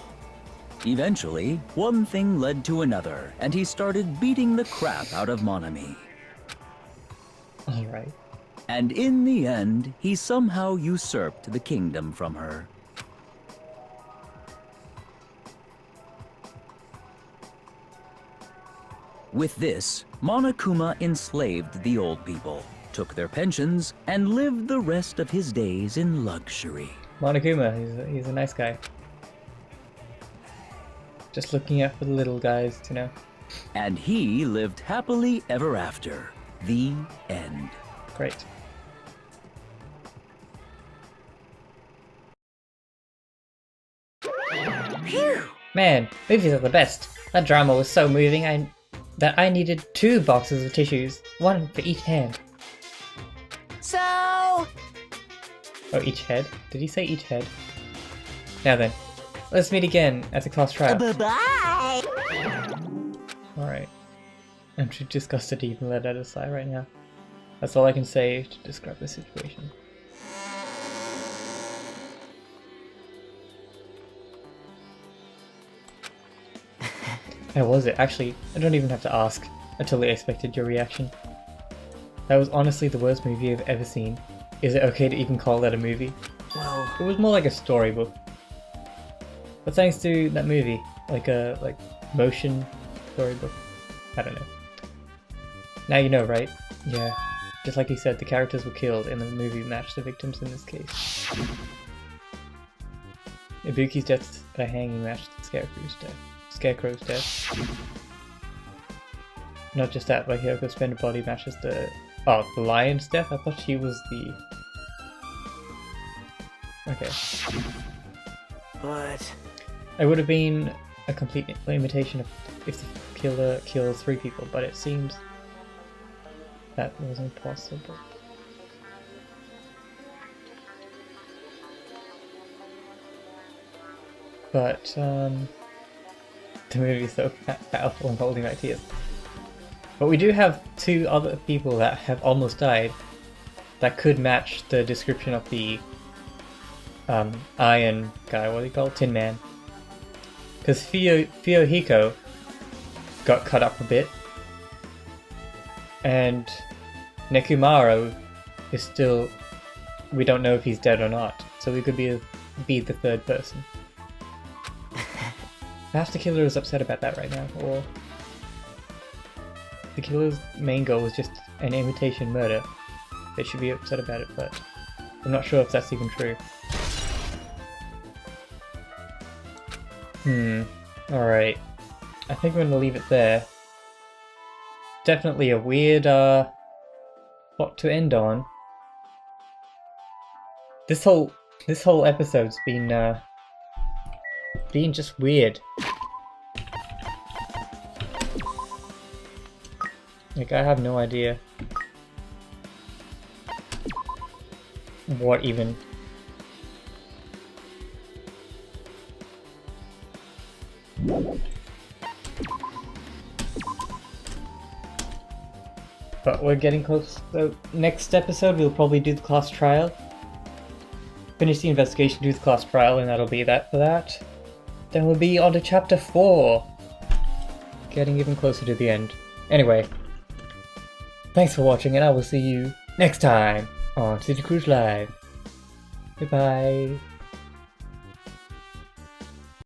Eventually, one thing led to another, and he started beating the crap out of Mon-Ami. Alright. And in the end, he somehow usurped the kingdom from her. With this, Monokuma enslaved the old people, took their pensions, and lived the rest of his days in luxury. Monokuma, he's a nice guy. Just looking out for the little guys, you know. And he lived happily ever after. The end. Great. Phew. Man, movies are the best. That drama was so moving that I needed 2 boxes of tissues, one for each hand. So, Oh, each head? Did he say each head? Now then, let's meet again at the class trial. Bye-bye! Alright. I'm too disgusted to even let that aside right now. That's all I can say to describe the situation. How was it? Actually, I don't even have to ask. I totally expected your reaction. That was honestly the worst movie I've ever seen. Is it okay to even call that a movie? Well, It was more like a storybook. But thanks to that movie, like a motion storybook. I don't know. Now you know, right? Yeah. Just like he said, the characters were killed and the movie matched the victims in this case. Ibuki's death by hanging matched the Scarecrow's death. Not just that, but Hyoko's spent body matches the lion's death? I thought she was the... Okay. but It would have been a complete imitation of if the killer kills 3 people, but it seems that wasn't possible. But, the movie is so powerful and holding my tears. But we do have 2 other people that have almost died that could match the description of the iron guy, what do you call it? Tin Man. Because Hiko got cut up a bit, and Nekumaro is still... we don't know if he's dead or not, so we could be the 3rd person. Perhaps the killer is upset about that right now, or the killer's main goal was just an imitation murder. They should be upset about it, but I'm not sure if that's even true. Alright. I think we're gonna leave it there. Definitely a weird plot to end on. This whole episode's been just weird. Like, I have no idea what even... But we're getting close. So next episode we'll probably do the class trial. Finish the investigation, do the class trial, and that'll be that for that. Then we'll be on to chapter 4. Getting even closer to the end. Anyway, thanks for watching, and I will see you next time on City Cruise Live. Goodbye.